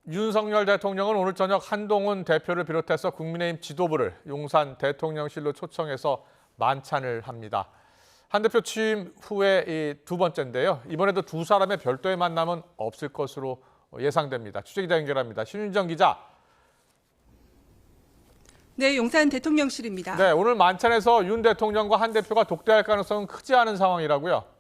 윤석열 대통령은 오늘 저녁 한동훈 대표를 비롯해서 국민의힘 지도부를 용산 대통령실로 초청해서 만찬을 합니다. 한 대표 취임 후에 이 두 번째인데요. 이번에도 두 사람의 별도의 만남은 없을 것으로 예상됩니다. 취재기자 연결합니다. 신윤정 기자. 네, 용산 대통령실입니다. 네, 오늘 만찬에서 윤 대통령과 한 대표가 독대할 가능성은 크지 않은 상황이라고요.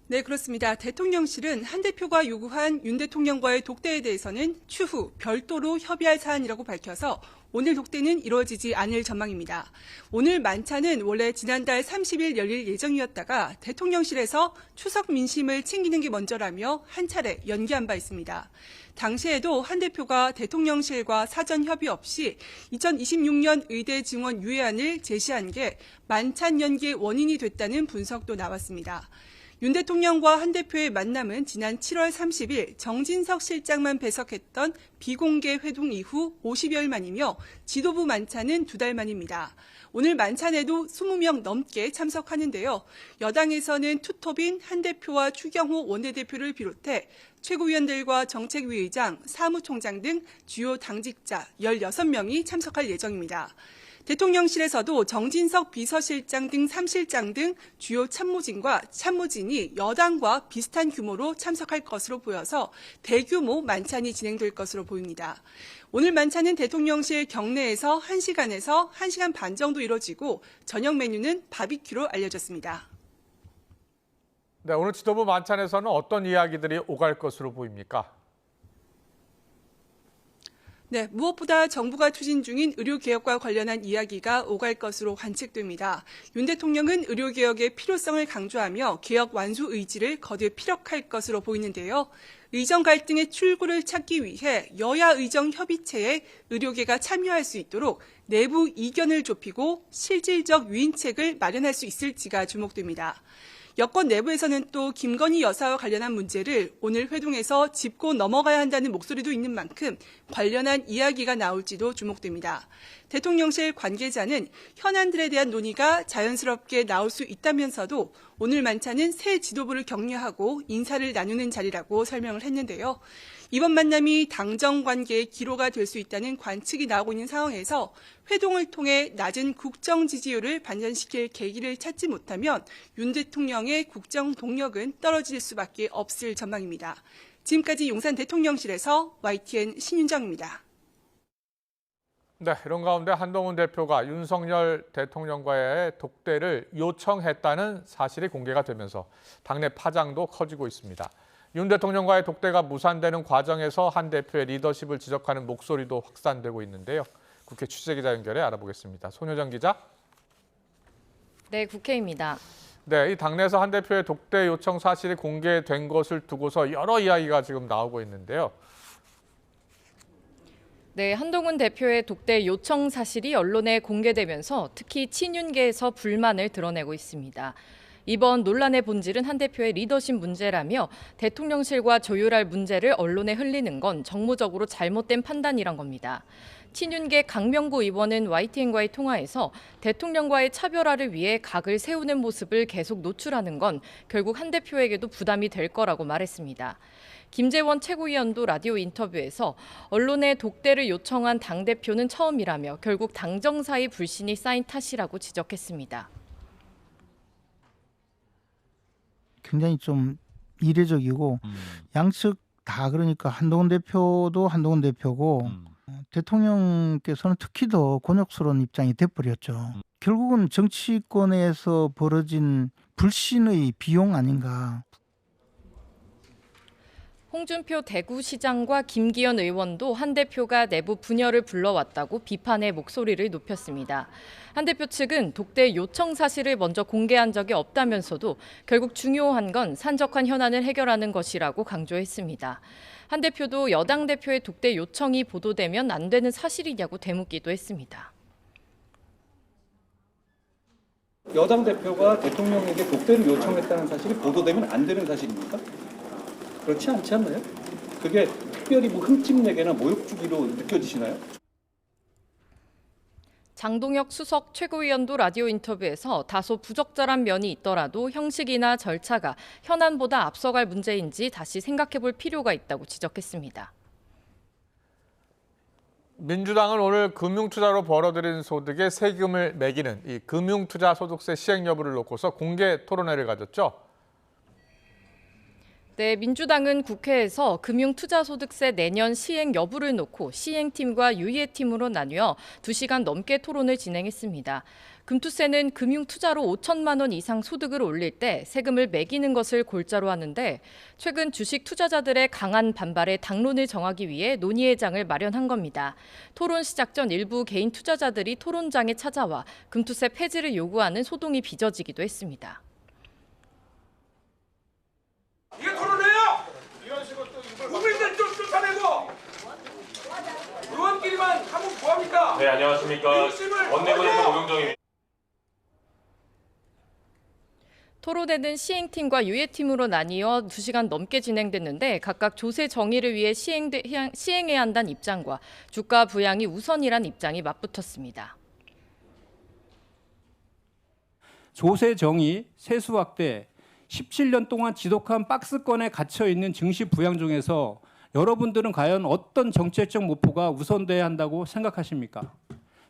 네, 그렇습니다. 대통령실은 한 대표가 요구한 윤 대통령과의 독대에 대해서는 추후 별도로 협의할 사안이라고 밝혀서 오늘 독대는 이루어지지 않을 전망입니다. 오늘 만찬은 원래 지난달 30일 열릴 예정이었다가 대통령실에서 추석 민심을 챙기는 게 먼저라며 한 차례 연기한 바 있습니다. 당시에도 한 대표가 대통령실과 사전 협의 없이 2026년 의대 증원 유예안을 제시한 게 만찬 연기의 원인이 됐다는 분석도 나왔습니다. 윤 대통령과 한 대표의 만남은 지난 7월 30일 정진석 실장만 배석했던 비공개 회동 이후 50여일 만이며 지도부 만찬은 2달 만입니다. 오늘 만찬에도 20명 넘게 참석하는데요. 여당에서는 투톱인 한 대표와 추경호 원내대표를 비롯해 최고위원들과 정책위 의장, 사무총장 등 주요 당직자 16명이 참석할 예정입니다. 대통령실에서도 정진석 비서실장 등 3실장 등 주요 참모진과 참모진이 여당과 비슷한 규모로 참석할 것으로 보여서 대규모 만찬이 진행될 것으로 보입니다. 오늘 만찬은 대통령실 경내에서 1시간에서 1시간 반 정도 이뤄지고 저녁 메뉴는 바비큐로 알려졌습니다. 네, 오늘 지도부 만찬에서는 어떤 이야기들이 오갈 것으로 보입니까? 네, 무엇보다 정부가 추진 중인 의료개혁과 관련한 이야기가 오갈 것으로 관측됩니다. 윤 대통령은 의료개혁의 필요성을 강조하며 개혁 완수 의지를 거듭 피력할 것으로 보이는데요. 의정 갈등의 출구를 찾기 위해 여야 의정 협의체에 의료계가 참여할 수 있도록 내부 이견을 좁히고 실질적 유인책을 마련할 수 있을지가 주목됩니다. 여권 내부에서는 또 김건희 여사와 관련한 문제를 오늘 회동에서 짚고 넘어가야 한다는 목소리도 있는 만큼 관련한 이야기가 나올지도 주목됩니다. 대통령실 관계자는 현안들에 대한 논의가 자연스럽게 나올 수 있다면서도 오늘 만찬은 새 지도부를 격려하고 인사를 나누는 자리라고 설명을 했는데요. 이번 만남이 당정 관계의 기로가 될 수 있다는 관측이 나오고 있는 상황에서 회동을 통해 낮은 국정 지지율을 반전시킬 계기를 찾지 못하면 윤 대통령의 국정 동력은 떨어질 수밖에 없을 전망입니다. 지금까지 용산 대통령실에서 YTN 신윤정입니다. 네, 이런 가운데 한동훈 대표가 윤석열 대통령과의 독대를 요청했다는 사실이 공개가 되면서 당내 파장도 커지고 있습니다. 윤 대통령과의 독대가 무산되는 과정에서 한 대표의 리더십을 지적하는 목소리도 확산되고 있는데요. 국회 취재기자 연결해 알아보겠습니다. 손효정 기자. 네, 국회입니다. 네, 이 당내에서 한 대표의 독대 요청 사실이 공개된 것을 두고서 여러 이야기가 지금 나오고 있는데요. 네, 한동훈 대표의 독대 요청 사실이 언론에 공개되면서 특히 친윤계에서 불만을 드러내고 있습니다. 이번 논란의 본질은 한 대표의 리더십 문제라며 대통령실과 조율할 문제를 언론에 흘리는 건 정무적으로 잘못된 판단이란 겁니다. 친윤계 강명구 의원은 YTN과의 통화에서 대통령과의 차별화를 위해 각을 세우는 모습을 계속 노출하는 건 결국 한 대표에게도 부담이 될 거라고 말했습니다. 김재원 최고위원도 라디오 인터뷰에서 언론에 독대를 요청한 당대표는 처음이라며 결국 당정사의 불신이 쌓인 탓이라고 지적했습니다. 굉장히 좀 이례적이고 양측 다 그러니까 한동훈 대표도 한동훈 대표고 대통령께서는 특히 더 곤욕스러운 입장이 돼버렸죠. 결국은 정치권에서 벌어진 불신의 비용 아닌가. 홍준표 대구시장과 김기현 의원도 한 대표가 내부 분열을 불러왔다고 비판의 목소리를 높였습니다. 한 대표 측은 독대 요청 사실을 먼저 공개한 적이 없다면서도 결국 중요한 건 산적한 현안을 해결하는 것이라고 강조했습니다. 한 대표도 여당 대표의 독대 요청이 보도되면 안 되는 사실이냐고 되묻기도 했습니다. 여당 대표가 대통령에게 독대를 요청했다는 사실이 보도되면 안 되는 사실입니까? 그렇지 않지 않나요? 그게 특별히 뭐 흠집내게나 모욕 주기로 느껴지시나요? 장동혁 수석 최고위원도 라디오 인터뷰에서 다소 부적절한 면이 있더라도 형식이나 절차가 현안보다 앞서갈 문제인지 다시 생각해 볼 필요가 있다고 지적했습니다. 민주당은 오늘 금융투자로 벌어들인 소득에 세금을 매기는 이 금융투자소득세 시행 여부를 놓고서 공개 토론회를 가졌죠. 네, 민주당은 국회에서 금융투자소득세 내년 시행 여부를 놓고 시행팀과 유예팀으로 나뉘어 2시간 넘게 토론을 진행했습니다. 금투세는 금융투자로 5천만 원 이상 소득을 올릴 때 세금을 매기는 것을 골자로 하는데 최근 주식 투자자들의 강한 반발에 당론을 정하기 위해 논의의 장을 마련한 겁니다. 토론 시작 전 일부 개인 투자자들이 토론장에 찾아와 금투세 폐지를 요구하는 소동이 빚어지기도 했습니다. 이게 토론회야! 국민들 좀 쫓아내고 의원끼리만 하면 뭐합니까? 네, 안녕하십니까. 원내부에서 오용정입니다. 토론회는 시행팀과 유예팀으로 나뉘어 2시간 넘게 진행됐는데 각각 조세 정의를 위해 시행해야 한다는 입장과 주가 부양이 우선이란 입장이 맞붙었습니다. 조세 정의, 세수 확대, 17년 동안 지독한 박스권에 갇혀 있는 증시 부양 중에서 여러분들은 과연 어떤 정책적 목표가 우선돼야 한다고 생각하십니까?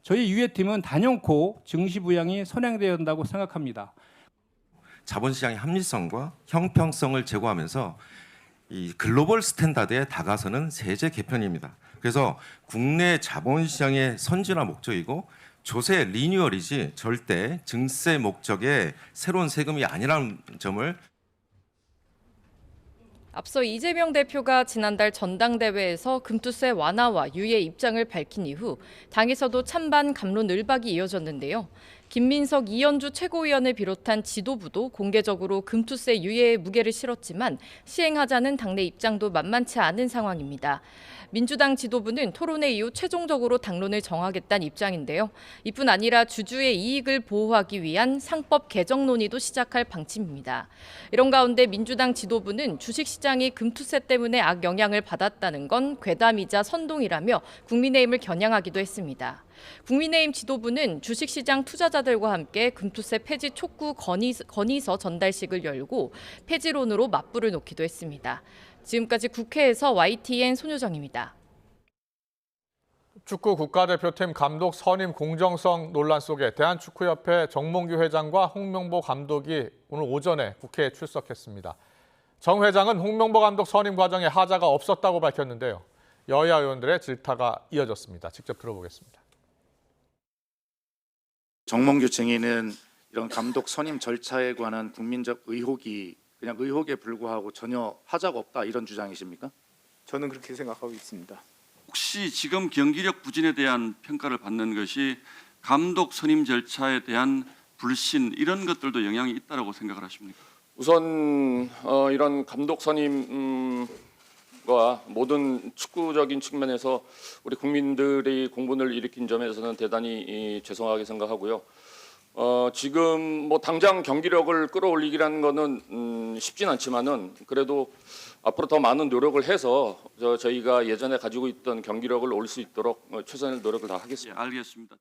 저희 유예팀은 단연코 증시 부양이 선행되어야 한다고 생각합니다. 자본시장의 합리성과 형평성을 제고하면서 이 글로벌 스탠다드에 다가서는 세제 개편입니다. 그래서 국내 자본시장의 선진화 목적이고 조세 리뉴얼이지 절대 증세 목적의 새로운 세금이 아니라는 점을 앞서 이재명 대표가 지난달 전당대회에서 금투세 완화와 유예 입장을 밝힌 이후 당에서도 찬반 감론 을박이 이어졌는데요. 김민석, 이현주 최고위원을 비롯한 지도부도 공개적으로 금투세 유예에 무게를 실었지만 시행하자는 당내 입장도 만만치 않은 상황입니다. 민주당 지도부는 토론회 이후 최종적으로 당론을 정하겠다는 입장인데요. 이뿐 아니라 주주의 이익을 보호하기 위한 상법 개정 논의도 시작할 방침입니다. 이런 가운데 민주당 지도부는 주식시장이 금투세 때문에 악영향을 받았다는 건 괴담이자 선동이라며 국민의힘을 겨냥하기도 했습니다. 국민의힘 지도부는 주식시장 투자자들과 함께 금투세 폐지 촉구 건의서 전달식을 열고 폐지론으로 맞불을 놓기도 했습니다. 지금까지 국회에서 YTN 손효정입니다. 축구 국가대표팀 감독 선임 공정성 논란 속에 대한축구협회 정몽규 회장과 홍명보 감독이 오늘 오전에 국회에 출석했습니다. 정 회장은 홍명보 감독 선임 과정에 하자가 없었다고 밝혔는데요. 여야 의원들의 질타가 이어졌습니다. 직접 들어보겠습니다. 정몽규 증인은 이런 감독 선임 절차에 관한 국민적 의혹이 그냥 의혹에 불과하고 전혀 하자가 없다 이런 주장이십니까? 저는 그렇게 생각하고 있습니다. 혹시 지금 경기력 부진에 대한 평가를 받는 것이 감독 선임 절차에 대한 불신 이런 것들도 영향이 있다고 생각을 하십니까? 우선 이런 감독 선임과 모든 축구적인 측면에서 우리 국민들이 공분을 일으킨 점에서는 대단히 죄송하게 생각하고요. 지금 뭐 당장 경기력을 끌어올리기라는 거는 쉽진 않지만은 그래도 앞으로 더 많은 노력을 해서 저희가 예전에 가지고 있던 경기력을 올 수 있도록 최선의 노력을 다하겠습니다. 알겠습니다.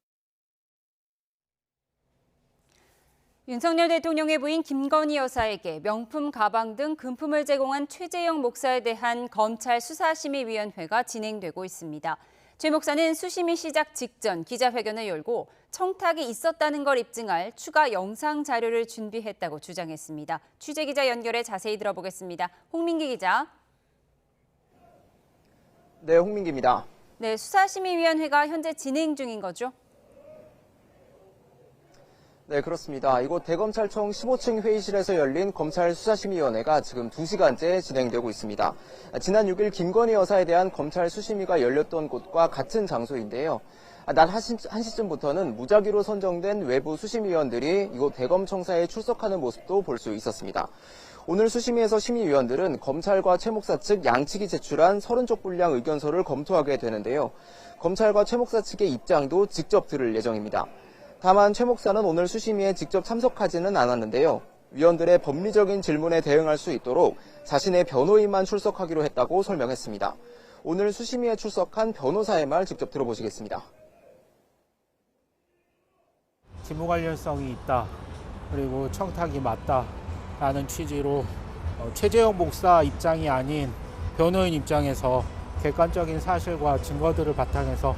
윤석열 대통령의 부인 김건희 여사에게 명품 가방 등 금품을 제공한 최재형 목사에 대한 검찰 수사심의위원회가 진행되고 있습니다. 최 목사는 수심이 시작 직전 기자회견을 열고 청탁이 있었다는 걸 입증할 추가 영상 자료를 준비했다고 주장했습니다. 취재기자 연결해 자세히 들어보겠습니다. 홍민기 기자. 네, 홍민기입니다. 네, 수사심의위원회가 현재 진행 중인 거죠? 네, 그렇습니다. 이곳 대검찰청 15층 회의실에서 열린 검찰 수사심의위원회가 지금 2시간째 진행되고 있습니다. 지난 6일 김건희 여사에 대한 검찰 수심위가 열렸던 곳과 같은 장소인데요. 낮 1시쯤부터는 무작위로 선정된 외부 수심위원들이 이곳 대검청사에 출석하는 모습도 볼 수 있었습니다. 오늘 수심위에서 심의위원들은 검찰과 최 목사 측 양측이 제출한 30쪽 분량 의견서를 검토하게 되는데요. 검찰과 최 목사 측의 입장도 직접 들을 예정입니다. 다만 최 목사는 오늘 수심위에 직접 참석하지는 않았는데요. 위원들의 법리적인 질문에 대응할 수 있도록 자신의 변호인만 출석하기로 했다고 설명했습니다. 오늘 수심위에 출석한 변호사의 말 직접 들어보시겠습니다. 직무 관련성이 있다. 그리고 청탁이 맞다라는 취지로 최재형 목사 입장이 아닌 변호인 입장에서 객관적인 사실과 증거들을 바탕해서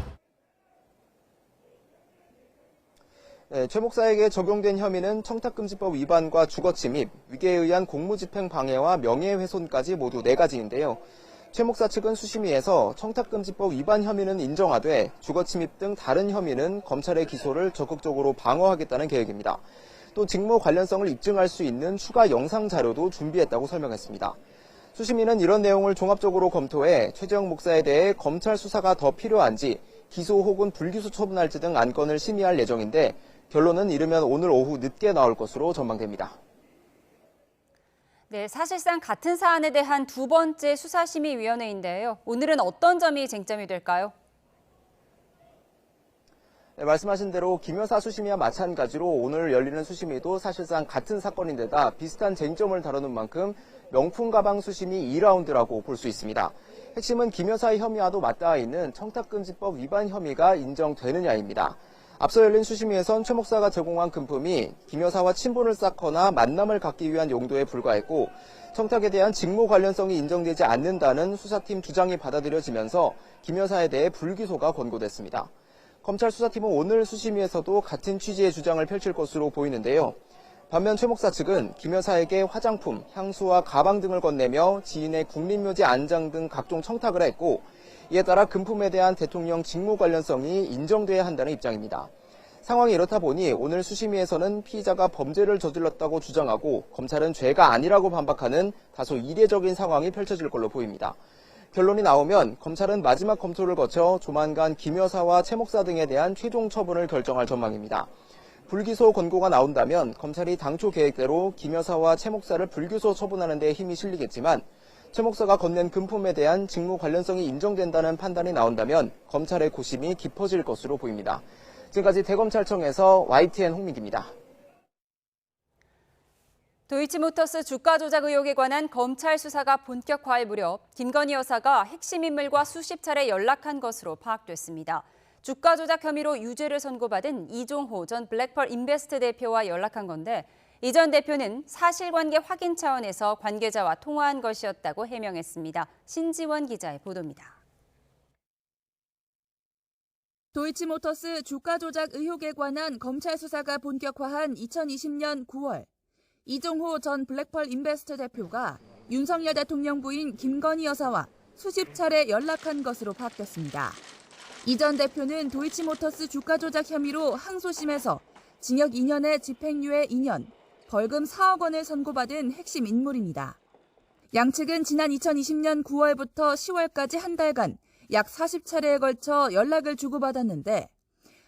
최 목사에게 적용된 혐의는 청탁금지법 위반과 주거침입, 위계에 의한 공무집행 방해와 명예훼손까지 모두 4가지인데요. 최 목사 측은 수심위에서 청탁금지법 위반 혐의는 인정하되 주거침입 등 다른 혐의는 검찰의 기소를 적극적으로 방어하겠다는 계획입니다. 또 직무 관련성을 입증할 수 있는 추가 영상 자료도 준비했다고 설명했습니다. 수심위는 이런 내용을 종합적으로 검토해 최재형 목사에 대해 검찰 수사가 더 필요한지 기소 혹은 불기소 처분할지 등 안건을 심의할 예정인데 결론은 이르면 오늘 오후 늦게 나올 것으로 전망됩니다. 네, 사실상 같은 사안에 대한 두 번째 수사심의위원회인데요. 오늘은 어떤 점이 쟁점이 될까요? 네, 말씀하신 대로 김 여사 수심위와 마찬가지로 오늘 열리는 수심위도 사실상 같은 사건인데다 비슷한 쟁점을 다루는 만큼 명품 가방 수심위 2라운드라고 볼 수 있습니다. 핵심은 김 여사의 혐의와도 맞닿아 있는 청탁금지법 위반 혐의가 인정되느냐입니다. 앞서 열린 수심위에선 최 목사가 제공한 금품이 김 여사와 친분을 쌓거나 만남을 갖기 위한 용도에 불과했고 청탁에 대한 직무 관련성이 인정되지 않는다는 수사팀 주장이 받아들여지면서 김 여사에 대해 불기소가 권고됐습니다. 검찰 수사팀은 오늘 수심위에서도 같은 취지의 주장을 펼칠 것으로 보이는데요. 반면 최 목사 측은 김 여사에게 화장품, 향수와 가방 등을 건네며 지인의 국립묘지 안장 등 각종 청탁을 했고 이에 따라 금품에 대한 대통령 직무 관련성이 인정돼야 한다는 입장입니다. 상황이 이렇다 보니 오늘 수심위에서는 피의자가 범죄를 저질렀다고 주장하고 검찰은 죄가 아니라고 반박하는 다소 이례적인 상황이 펼쳐질 걸로 보입니다. 결론이 나오면 검찰은 마지막 검토를 거쳐 조만간 김 여사와 최 목사 등에 대한 최종 처분을 결정할 전망입니다. 불기소 권고가 나온다면 검찰이 당초 계획대로 김 여사와 최 목사를 불기소 처분하는 데 힘이 실리겠지만 최 목사가 건넨 금품에 대한 직무 관련성이 인정된다는 판단이 나온다면 검찰의 고심이 깊어질 것으로 보입니다. 지금까지 대검찰청에서 YTN 홍민기입니다. 도이치모터스 주가 조작 의혹에 관한 검찰 수사가 본격화할 무렵 김건희 여사가 핵심 인물과 수십 차례 연락한 것으로 파악됐습니다. 주가 조작 혐의로 유죄를 선고받은 이종호 전 블랙펄 인베스트 대표와 연락한 건데 이 전 대표는 사실관계 확인 차원에서 관계자와 통화한 것이었다고 해명했습니다. 신지원 기자의 보도입니다. 도이치모터스 주가 조작 의혹에 관한 검찰 수사가 본격화한 2020년 9월 이종호 전 블랙펄 인베스트 대표가 윤석열 대통령 부인 김건희 여사와 수십 차례 연락한 것으로 파악됐습니다. 이 전 대표는 도이치모터스 주가 조작 혐의로 항소심에서 징역 2년에 집행유예 2년, 벌금 4억 원을 선고받은 핵심 인물입니다. 양측은 지난 2020년 9월부터 10월까지 한 달간 약 40차례에 걸쳐 연락을 주고받았는데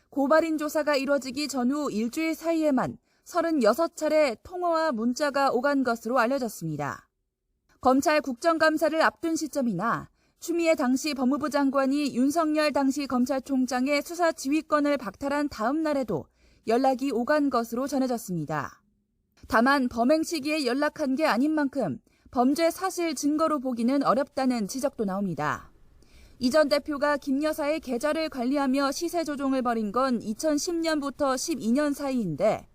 고발인 조사가 이뤄지기 전후 일주일 사이에만 36차례 통화와 문자가 오간 것으로 알려졌습니다. 검찰 국정감사를 앞둔 시점이나 추미애 당시 법무부 장관이 윤석열 당시 검찰총장의 수사 지휘권을 박탈한 다음 날에도 연락이 오간 것으로 전해졌습니다. 다만 범행 시기에 연락한 게 아닌 만큼 범죄 사실 증거로 보기는 어렵다는 지적도 나옵니다. 이 전 대표가 김 여사의 계좌를 관리하며 시세 조종을 벌인 건 2010년부터 12년 사이인데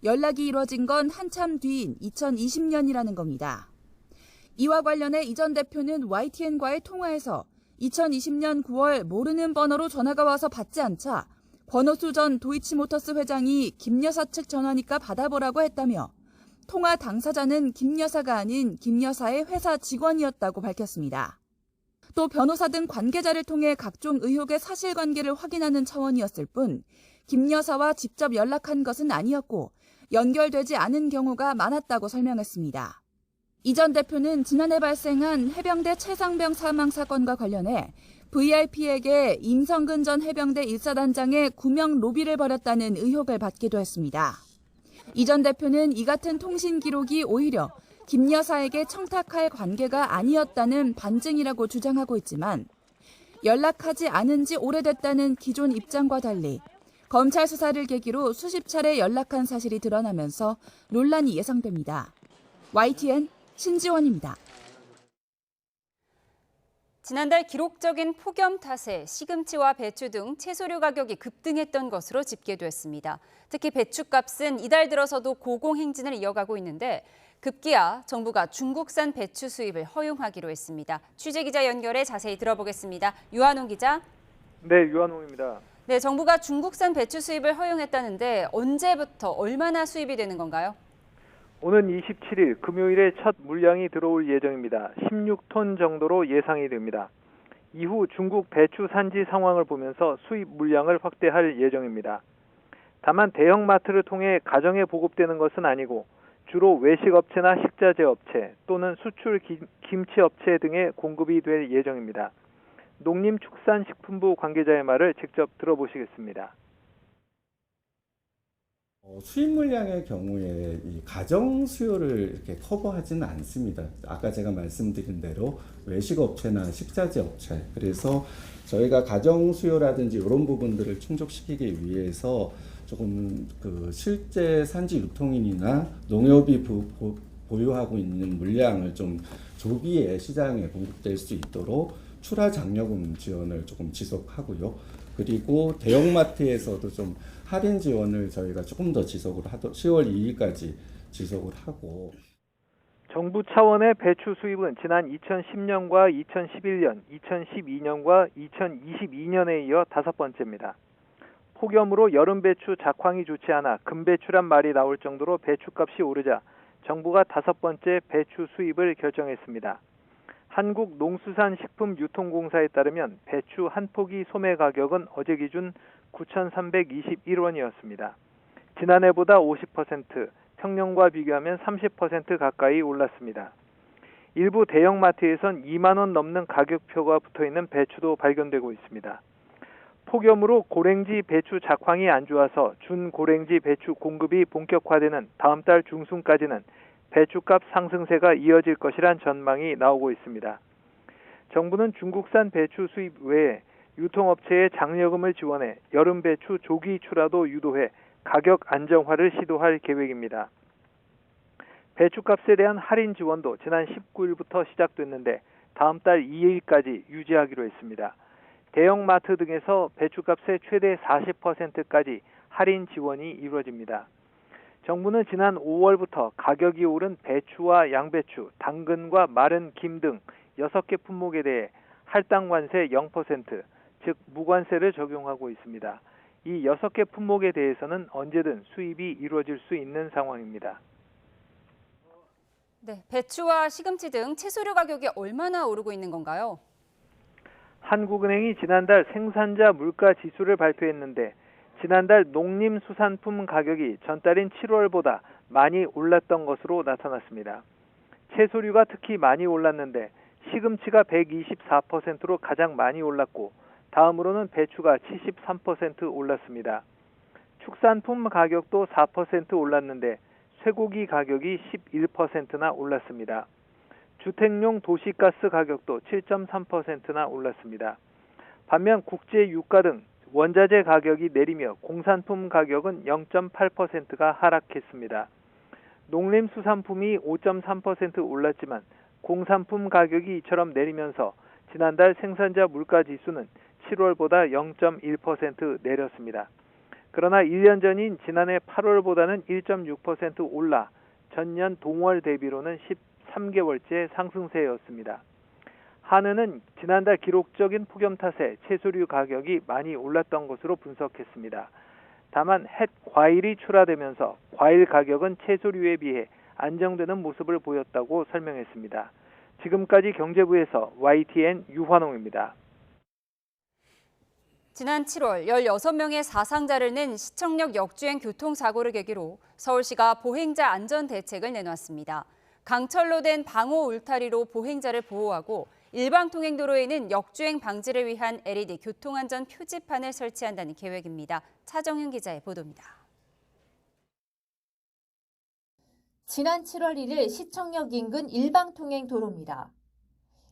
연락이 이뤄진 건 한참 뒤인 2020년이라는 겁니다. 이와 관련해 이 전 대표는 YTN과의 통화에서 2020년 9월 모르는 번호로 전화가 와서 받지 않자 권오수 전 도이치모터스 회장이 김 여사 측 전화니까 받아보라고 했다며 통화 당사자는 김 여사가 아닌 김 여사의 회사 직원이었다고 밝혔습니다. 또 변호사 등 관계자를 통해 각종 의혹의 사실관계를 확인하는 차원이었을 뿐 김 여사와 직접 연락한 것은 아니었고 연결되지 않은 경우가 많았다고 설명했습니다. 이 전 대표는 지난해 발생한 해병대 최상병 사망 사건과 관련해 VIP에게 임성근 전 해병대 1사단장의 구명 로비를 벌였다는 의혹을 받기도 했습니다. 이 전 대표는 이 같은 통신 기록이 오히려 김 여사에게 청탁할 관계가 아니었다는 반증이라고 주장하고 있지만 연락하지 않은 지 오래됐다는 기존 입장과 달리 검찰 수사를 계기로 수십 차례 연락한 사실이 드러나면서 논란이 예상됩니다. YTN 신지원입니다. 지난달 기록적인 폭염 탓에 시금치와 배추 등 채소류 가격이 급등했던 것으로 집계됐습니다. 특히 배추값은 이달 들어서도 고공행진을 이어가고 있는데 급기야 정부가 중국산 배추 수입을 허용하기로 했습니다. 취재기자 연결해 자세히 들어보겠습니다. 유한홍 기자. 네, 유한홍입니다. 네, 정부가 중국산 배추 수입을 허용했다는데 언제부터 얼마나 수입이 되는 건가요? 오는 27일 금요일에 첫 물량이 들어올 예정입니다. 16톤 정도로 예상이 됩니다. 이후 중국 배추 산지 상황을 보면서 수입 물량을 확대할 예정입니다. 다만 대형마트를 통해 가정에 보급되는 것은 아니고 주로 외식업체나 식자재 업체 또는 수출 김치 업체 등에 공급이 될 예정입니다. 농림축산식품부 관계자의 말을 직접 들어보시겠습니다. 수입 물량의 경우에 이 가정 수요를 이렇게 커버하지는 않습니다. 아까 제가 말씀드린 대로 외식업체나 식자재 업체, 그래서 저희가 가정 수요라든지 이런 부분들을 충족시키기 위해서 조금 그 실제 산지 유통인이나 농협이 보유하고 있는 물량을 좀 조기에 시장에 공급될 수 있도록 출하 장려금 지원을 조금 지속하고요. 그리고 대형마트에서도 좀 할인 지원을 저희가 조금 더 지속을 10월 2일까지 지속을 하고. 정부 차원의 배추 수입은 지난 2010년과 2011년, 2012년과 2022년에 이어 5번째입니다. 폭염으로 여름 배추 작황이 좋지 않아 금배추란 말이 나올 정도로 배추값이 오르자 정부가 5번째 배추 수입을 결정했습니다. 한국농수산식품유통공사에 따르면 배추 한 포기 소매 가격은 어제 기준 9,321원이었습니다. 지난해보다 50%, 평년과 비교하면 30% 가까이 올랐습니다. 일부 대형마트에선 2만 원 넘는 가격표가 붙어있는 배추도 발견되고 있습니다. 폭염으로 고랭지 배추 작황이 안 좋아서 준고랭지 배추 공급이 본격화되는 다음 달 중순까지는 배추값 상승세가 이어질 것이란 전망이 나오고 있습니다. 정부는 중국산 배추 수입 외에 유통업체에 장려금을 지원해 여름 배추 조기 출하도 유도해 가격 안정화를 시도할 계획입니다. 배추값에 대한 할인 지원도 지난 19일부터 시작됐는데 다음 달 2일까지 유지하기로 했습니다. 대형마트 등에서 배추값의 최대 40%까지 할인 지원이 이루어집니다. 정부는 지난 5월부터 가격이 오른 배추와 양배추, 당근과 마른 김 등 6개 품목에 대해 할당 관세 0%, 즉 무관세를 적용하고 있습니다. 이 6개 품목에 대해서는 언제든 수입이 이루어질 수 있는 상황입니다. 네, 배추와 시금치 등 채소류 가격이 얼마나 오르고 있는 건가요? 한국은행이 지난달 생산자 물가 지수를 발표했는데 지난달 농림수산품 가격이 전달인 7월보다 많이 올랐던 것으로 나타났습니다. 채소류가 특히 많이 올랐는데 시금치가 124%로 가장 많이 올랐고 다음으로는 배추가 73% 올랐습니다. 축산품 가격도 4% 올랐는데 쇠고기 가격이 11%나 올랐습니다. 주택용 도시가스 가격도 7.3%나 올랐습니다. 반면 국제 유가 등 원자재 가격이 내리며 공산품 가격은 0.8%가 하락했습니다. 농림수산품이 5.3% 올랐지만 공산품 가격이 이처럼 내리면서 지난달 생산자 물가 지수는 7월보다 0.1% 내렸습니다. 그러나 1년 전인 지난해 8월보다는 1.6% 올라 전년 동월 대비로는 13개월째 상승세였습니다. 한은은 지난달 기록적인 폭염 탓에 채소류 가격이 많이 올랐던 것으로 분석했습니다. 다만 햇 과일이 출하되면서 과일 가격은 채소류에 비해 안정되는 모습을 보였다고 설명했습니다. 지금까지 경제부에서 YTN 유환홍입니다. 지난 7월 16명의 사상자를 낸 시청역 역주행 교통사고를 계기로 서울시가 보행자 안전 대책을 내놨습니다. 강철로 된 방호 울타리로 보행자를 보호하고 일방통행도로에는 역주행 방지를 위한 LED 교통안전 표지판을 설치한다는 계획입니다. 차정윤 기자의 보도입니다. 지난 7월 1일 시청역 인근 일방통행 도로입니다.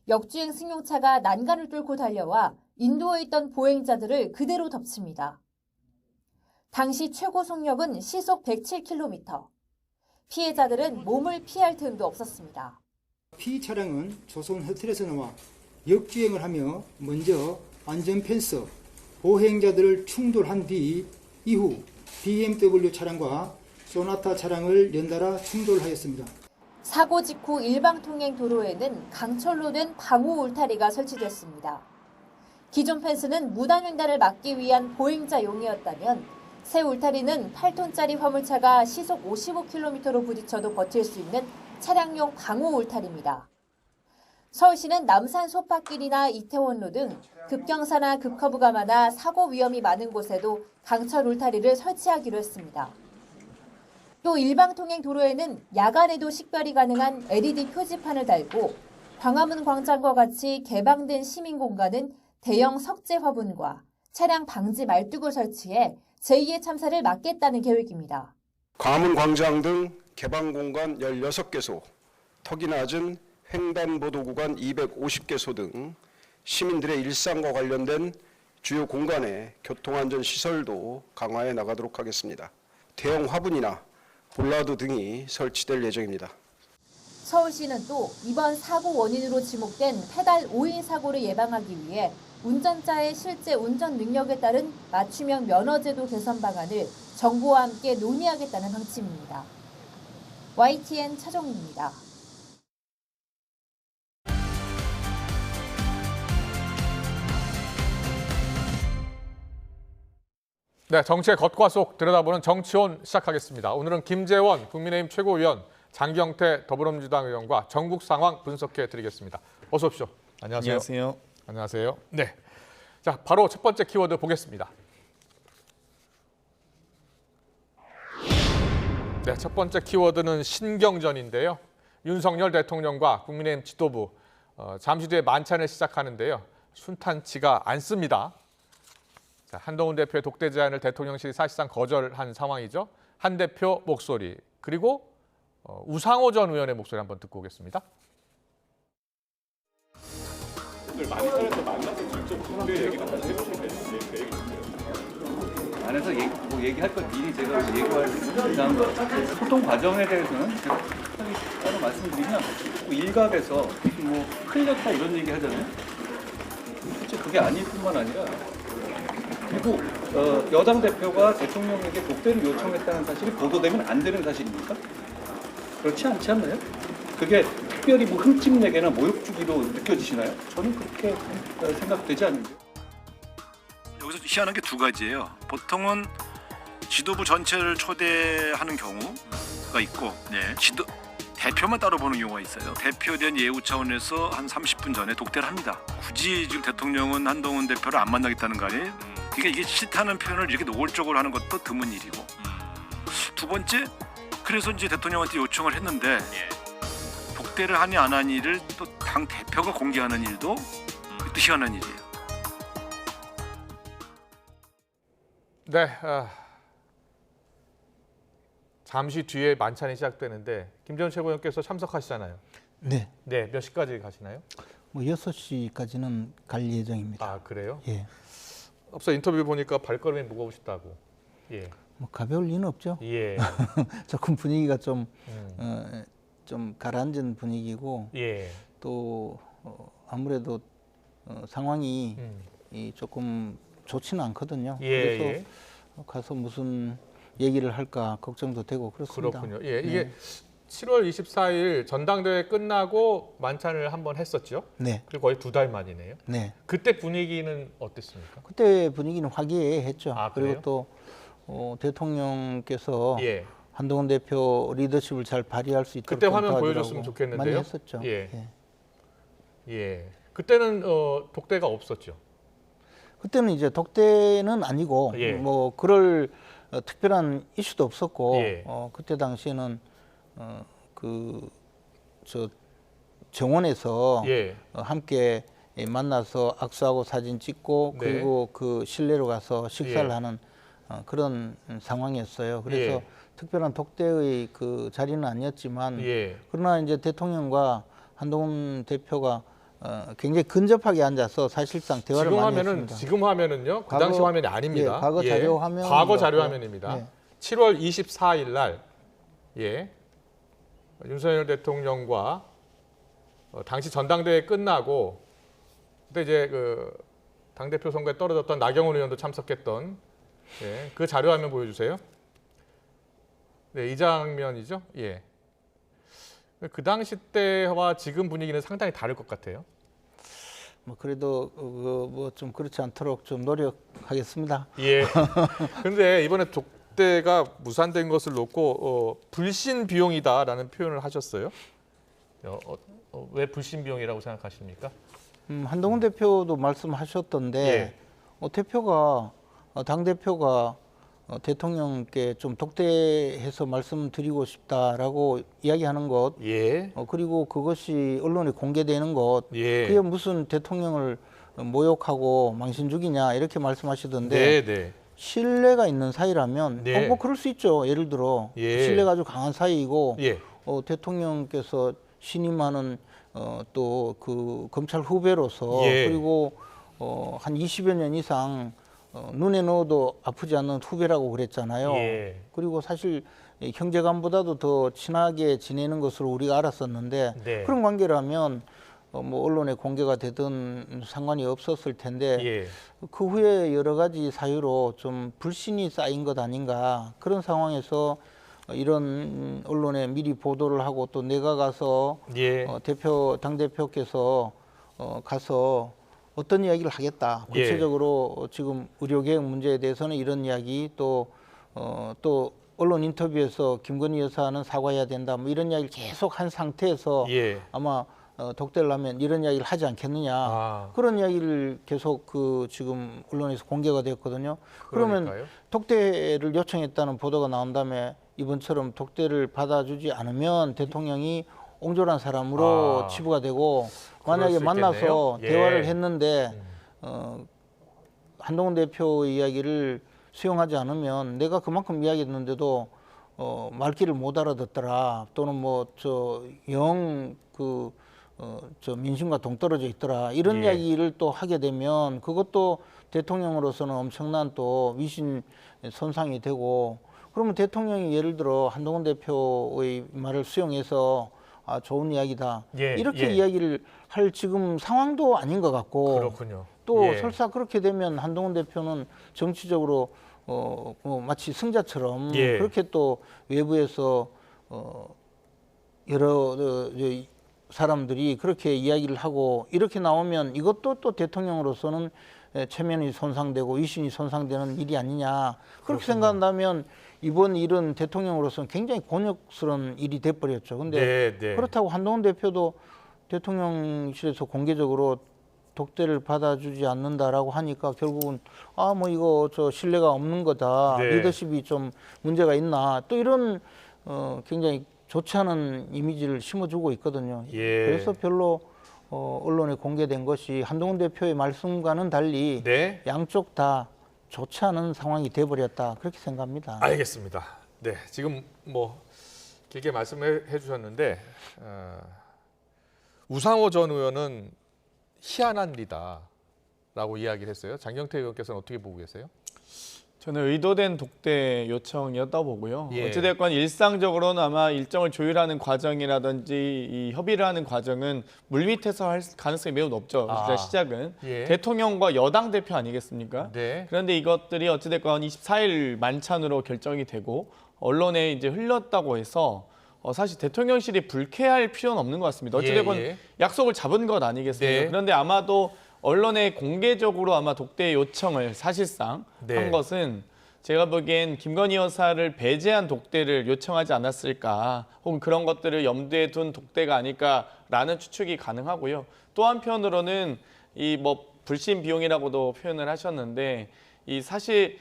역주행 승용차가 난간을 뚫고 달려와 인도에 있던 보행자들을 그대로 덮칩니다. 당시 최고 속력은 시속 107km. 피해자들은 몸을 피할 틈도 없었습니다. 피해 차량은 조선 호텔에서 나와 역주행을 하며 먼저 안전펜서, 보행자들을 충돌한 뒤 이후 BMW 차량과 소나타 차량을 연달아 충돌하였습니다. 사고 직후 일방통행 도로에는 강철로 된 방호 울타리가 설치됐습니다. 기존 펜스는 무단횡단을 막기 위한 보행자용이었다면 새 울타리는 8톤짜리 화물차가 시속 55km로 부딪혀도 버틸 수 있는 차량용 방호 울타리입니다. 서울시는 남산 소파길이나 이태원로 등 급경사나 급커브가 많아 사고 위험이 많은 곳에도 강철 울타리를 설치하기로 했습니다. 또 일방통행 도로에는 야간에도 식별이 가능한 LED 표지판을 달고 광화문 광장과 같이 개방된 시민 공간은 대형 석재 화분과 차량 방지 말뚝을 설치해 제2의 참사를 막겠다는 계획입니다. 광화문 광장 등 개방 공간 16개소, 턱이 낮은 횡단보도 구간 250개소 등 시민들의 일상과 관련된 주요 공간의 교통안전 시설도 강화해 나가도록 하겠습니다. 대형 화분이나 볼라드 등이 설치될 예정입니다. 서울시는 또 이번 사고 원인으로 지목된 페달 5인 사고를 예방하기 위해 운전자의 실제 운전 능력에 따른 맞춤형 면허제도 개선 방안을 정부와 함께 논의하겠다는 방침입니다. YTN 차정입니다. 네, 정치의 겉과 속 들여다보는 정치온 시작하겠습니다. 오늘은 김재원 국민의힘 최고위원, 장경태 더불어민주당 의원과 전국 상황 분석해 드리겠습니다. 어서 오십시오. 안녕하세요. 안녕하세요. 안녕하세요. 네, 자 바로 첫 번째 키워드 보겠습니다. 네, 첫 번째 키워드는 신경전인데요. 윤석열 대통령과 국민의힘 지도부 잠시 뒤에 만찬을 시작하는데요. 순탄치가 않습니다. 자, 한동훈 대표의 독대 제안을 대통령실이 사실상 거절한 상황이죠. 한 대표 목소리 그리고 우상호 전 의원의 목소리 한번 듣고 오겠습니다. 오늘 만찬에서 만나서 직접 군대 얘기를 다시 해보시겠어요? 안에서 얘기할 것 미리 제가 얘기할 그냥 소통 과정에 대해서는 제가 따로 말씀드리면 일각에서 뭐 흘렸다 이런 얘기 하잖아요. 실제 그게 아닐 뿐만 아니라 그리고 여당 대표가 대통령에게 독대를 요청했다는 사실이 보도되면 안 되는 사실입니까? 그렇지 않지 않나요? 그게 특별히 뭐 흠집내거나 모욕 주기로 느껴지시나요? 저는 그렇게 생각되지 않는데요. 여기서 희한한 게 두 가지예요. 보통은 지도부 전체를 초대하는 경우가 있고 대표만 따로 보는 경우가 있어요. 대표에 대한 예우 차원에서 한 30분 전에 독대를 합니다. 굳이 지금 대통령은 한동훈 대표를 안 만나겠다는 거 아니에요? 그러니까 이게 싫다는 표현을 이렇게 노골적으로 하는 것도 드문 일이고 두 번째, 그래서 이제 대통령한테 요청을 했는데 독대를 하니 안 하니 를 또 당 대표가 공개하는 일도 또 희한한 일이에요. 네, 잠시 뒤에 만찬이 시작되는데 김재원 최고위원께서 참석하시잖아요. 네. 네, 몇 시까지 가시나요? 뭐 6시까지는 갈 예정입니다. 아, 그래요? 예. 앞서 인터뷰 보니까 발걸음이 무거우시다고. 예. 뭐 가벼울 리는 없죠. 예. 조금 분위기가 좀 가라앉은 분위기고 예. 또 아무래도 상황이 조금 좋지는 않거든요. 예. 그래서 가서 무슨 얘기를 할까 걱정도 되고 그렇습니다. 그렇군요. 예, 이게 7월 24일 전당대회 끝나고 만찬을 한번 했었죠. 네. 그리고 거의 2달 만이네요. 네. 그때 분위기는 어땠습니까? 그때 분위기는 화기애애했죠. 아, 그리고 또 대통령께서 한동훈 대표 리더십을 잘 발휘할 수 있도록 그때 화면 보여줬으면 좋겠는데요. 많이 했었죠. 예. 예. 그때는 독대가 없었죠. 그때는 이제 독대는 아니고 뭐 그럴 특별한 이슈도 없었고 그때 당시에는 정원에서 함께 만나서 악수하고 사진 찍고 그리고 그 실내로 가서 식사를 하는 그런 상황이었어요. 그래서 특별한 독대의 그 자리는 아니었지만 그러나 이제 대통령과 한동훈 대표가 굉장히 근접하게 앉아서 사실상 대화를 많이 했습니다. 지금 화면은요. 그 당시 화면이 아닙니다. 과거 자료 화면. 과거 자료 화면입니다. 7월 24일 날 윤석열 대통령과 당시 전당대회 끝나고 그때 이제 그 당대표 선거에 떨어졌던 나경원 의원도 참석했던 그 자료 화면 보여주세요. 네, 이 장면이죠. 예. 그 당시 때와 지금 분위기는 상당히 다를 것 같아요. 뭐 그래도 뭐 좀 그렇지 않도록 좀 노력하겠습니다. 예. 근데 이번에 독대가 무산된 것을 놓고 불신 비용이다라는 표현을 하셨어요. 왜 불신 비용이라고 생각하십니까? 한동훈 대표도 말씀하셨던데 당 대표가 대통령께 좀 독대해서 말씀드리고 싶다라고 이야기하는 것, 그리고 그것이 언론에 공개되는 것, 그게 무슨 대통령을 모욕하고 망신주기냐 이렇게 말씀하시던데 신뢰가 있는 사이라면 뭐 그럴 수 있죠. 예를 들어 신뢰가 아주 강한 사이이고 대통령께서 신임하는 또 그 검찰 후배로서 그리고 한 20여 년 이상 눈에 넣어도 아프지 않는 후배라고 그랬잖아요. 그리고 사실 형제간보다도 더 친하게 지내는 것으로 우리가 알았었는데 그런 관계라면 뭐 언론에 공개가 되든 상관이 없었을 텐데 그 후에 여러 가지 사유로 좀 불신이 쌓인 것 아닌가. 그런 상황에서 이런 언론에 미리 보도를 하고 또 내가 가서 당대표께서 가서 어떤 이야기를 하겠다. 구체적으로 지금 의료개혁 문제에 대해서는 이런 이야기 또 언론 인터뷰에서 김건희 여사는 사과해야 된다. 뭐 이런 이야기를 계속 한 상태에서 아마 독대를 하면 이런 이야기를 하지 않겠느냐. 그런 이야기를 계속 지금 언론에서 공개가 되었거든요. 그러면 독대를 요청했다는 보도가 나온 다음에 이번처럼 독대를 받아주지 않으면 대통령이 옹졸한 사람으로 치부가 되고 만약에 만나서 대화를 했는데 한동훈 대표의 이야기를 수용하지 않으면 내가 그만큼 이야기했는데도 말귀를 못 알아듣더라 또는 뭐 민심과 동떨어져 있더라 이런 이야기를 또 하게 되면 그것도 대통령으로서는 엄청난 또 위신 손상이 되고 그러면 대통령이 예를 들어 한동훈 대표의 말을 수용해서 좋은 이야기다 이렇게 이야기를 할 지금 상황도 아닌 것 같고 그렇군요. 또 설사 그렇게 되면 한동훈 대표는 정치적으로 마치 승자처럼 그렇게 또 외부에서 여러 사람들이 그렇게 이야기를 하고 이렇게 나오면 이것도 또 대통령으로서는 체면이 손상되고 위신이 손상되는 일이 아니냐 그렇게 생각한다면 이번 일은 대통령으로서는 굉장히 곤욕스러운 일이 돼버렸죠. 근데 그렇다고 한동훈 대표도 대통령실에서 공개적으로 독대를 받아주지 않는다라고 하니까 결국은 뭐 이거 신뢰가 없는 거다. 리더십이 좀 문제가 있나. 또 이런 굉장히 좋지 않은 이미지를 심어주고 있거든요. 그래서 별로 언론에 공개된 것이 한동훈 대표의 말씀과는 달리 양쪽 다 좋지 않은 상황이 돼버렸다. 그렇게 생각합니다. 알겠습니다. 네, 지금 뭐 길게 말씀해 주셨는데 우상호 전 의원은 희한한 리다라고 이야기를 했어요. 장경태 의원께서는 어떻게 보고 계세요? 저는 의도된 독대 요청이었다고 보고요. 어찌됐건 일상적으로는 아마 일정을 조율하는 과정이라든지 이 협의를 하는 과정은 물밑에서 할 가능성이 매우 높죠. 시작은. 대통령과 여당 대표 아니겠습니까? 그런데 이것들이 어찌됐건 24일 만찬으로 결정이 되고 언론에 이제 흘렀다고 해서 사실 대통령실이 불쾌할 필요는 없는 것 같습니다. 어찌됐건 약속을 잡은 것 아니겠습니까? 그런데 아마도 언론에 공개적으로 아마 독대 요청을 사실상 한 것은 제가 보기엔 김건희 여사를 배제한 독대를 요청하지 않았을까 혹은 그런 것들을 염두에 둔 독대가 아닐까라는 추측이 가능하고요. 또 한편으로는 이 뭐 불신 비용이라고도 표현을 하셨는데 이 사실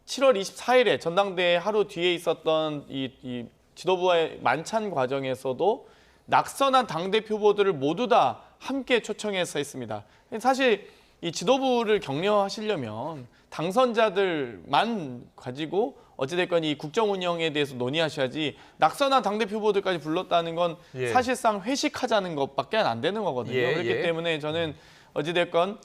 7월 24일에 전당대회 하루 뒤에 있었던 이 지도부와의 만찬 과정에서도 낙선한 당대표 후보들을 모두 다 함께 초청해서 했습니다. 사실 이 지도부를 격려하시려면 당선자들만 가지고 어찌됐건 이 국정 운영에 대해서 논의하셔야지 낙선한 당대표 후보들까지 불렀다는 건 사실상 회식하자는 것밖에 안 되는 거거든요. 그렇기 때문에 저는 어찌됐건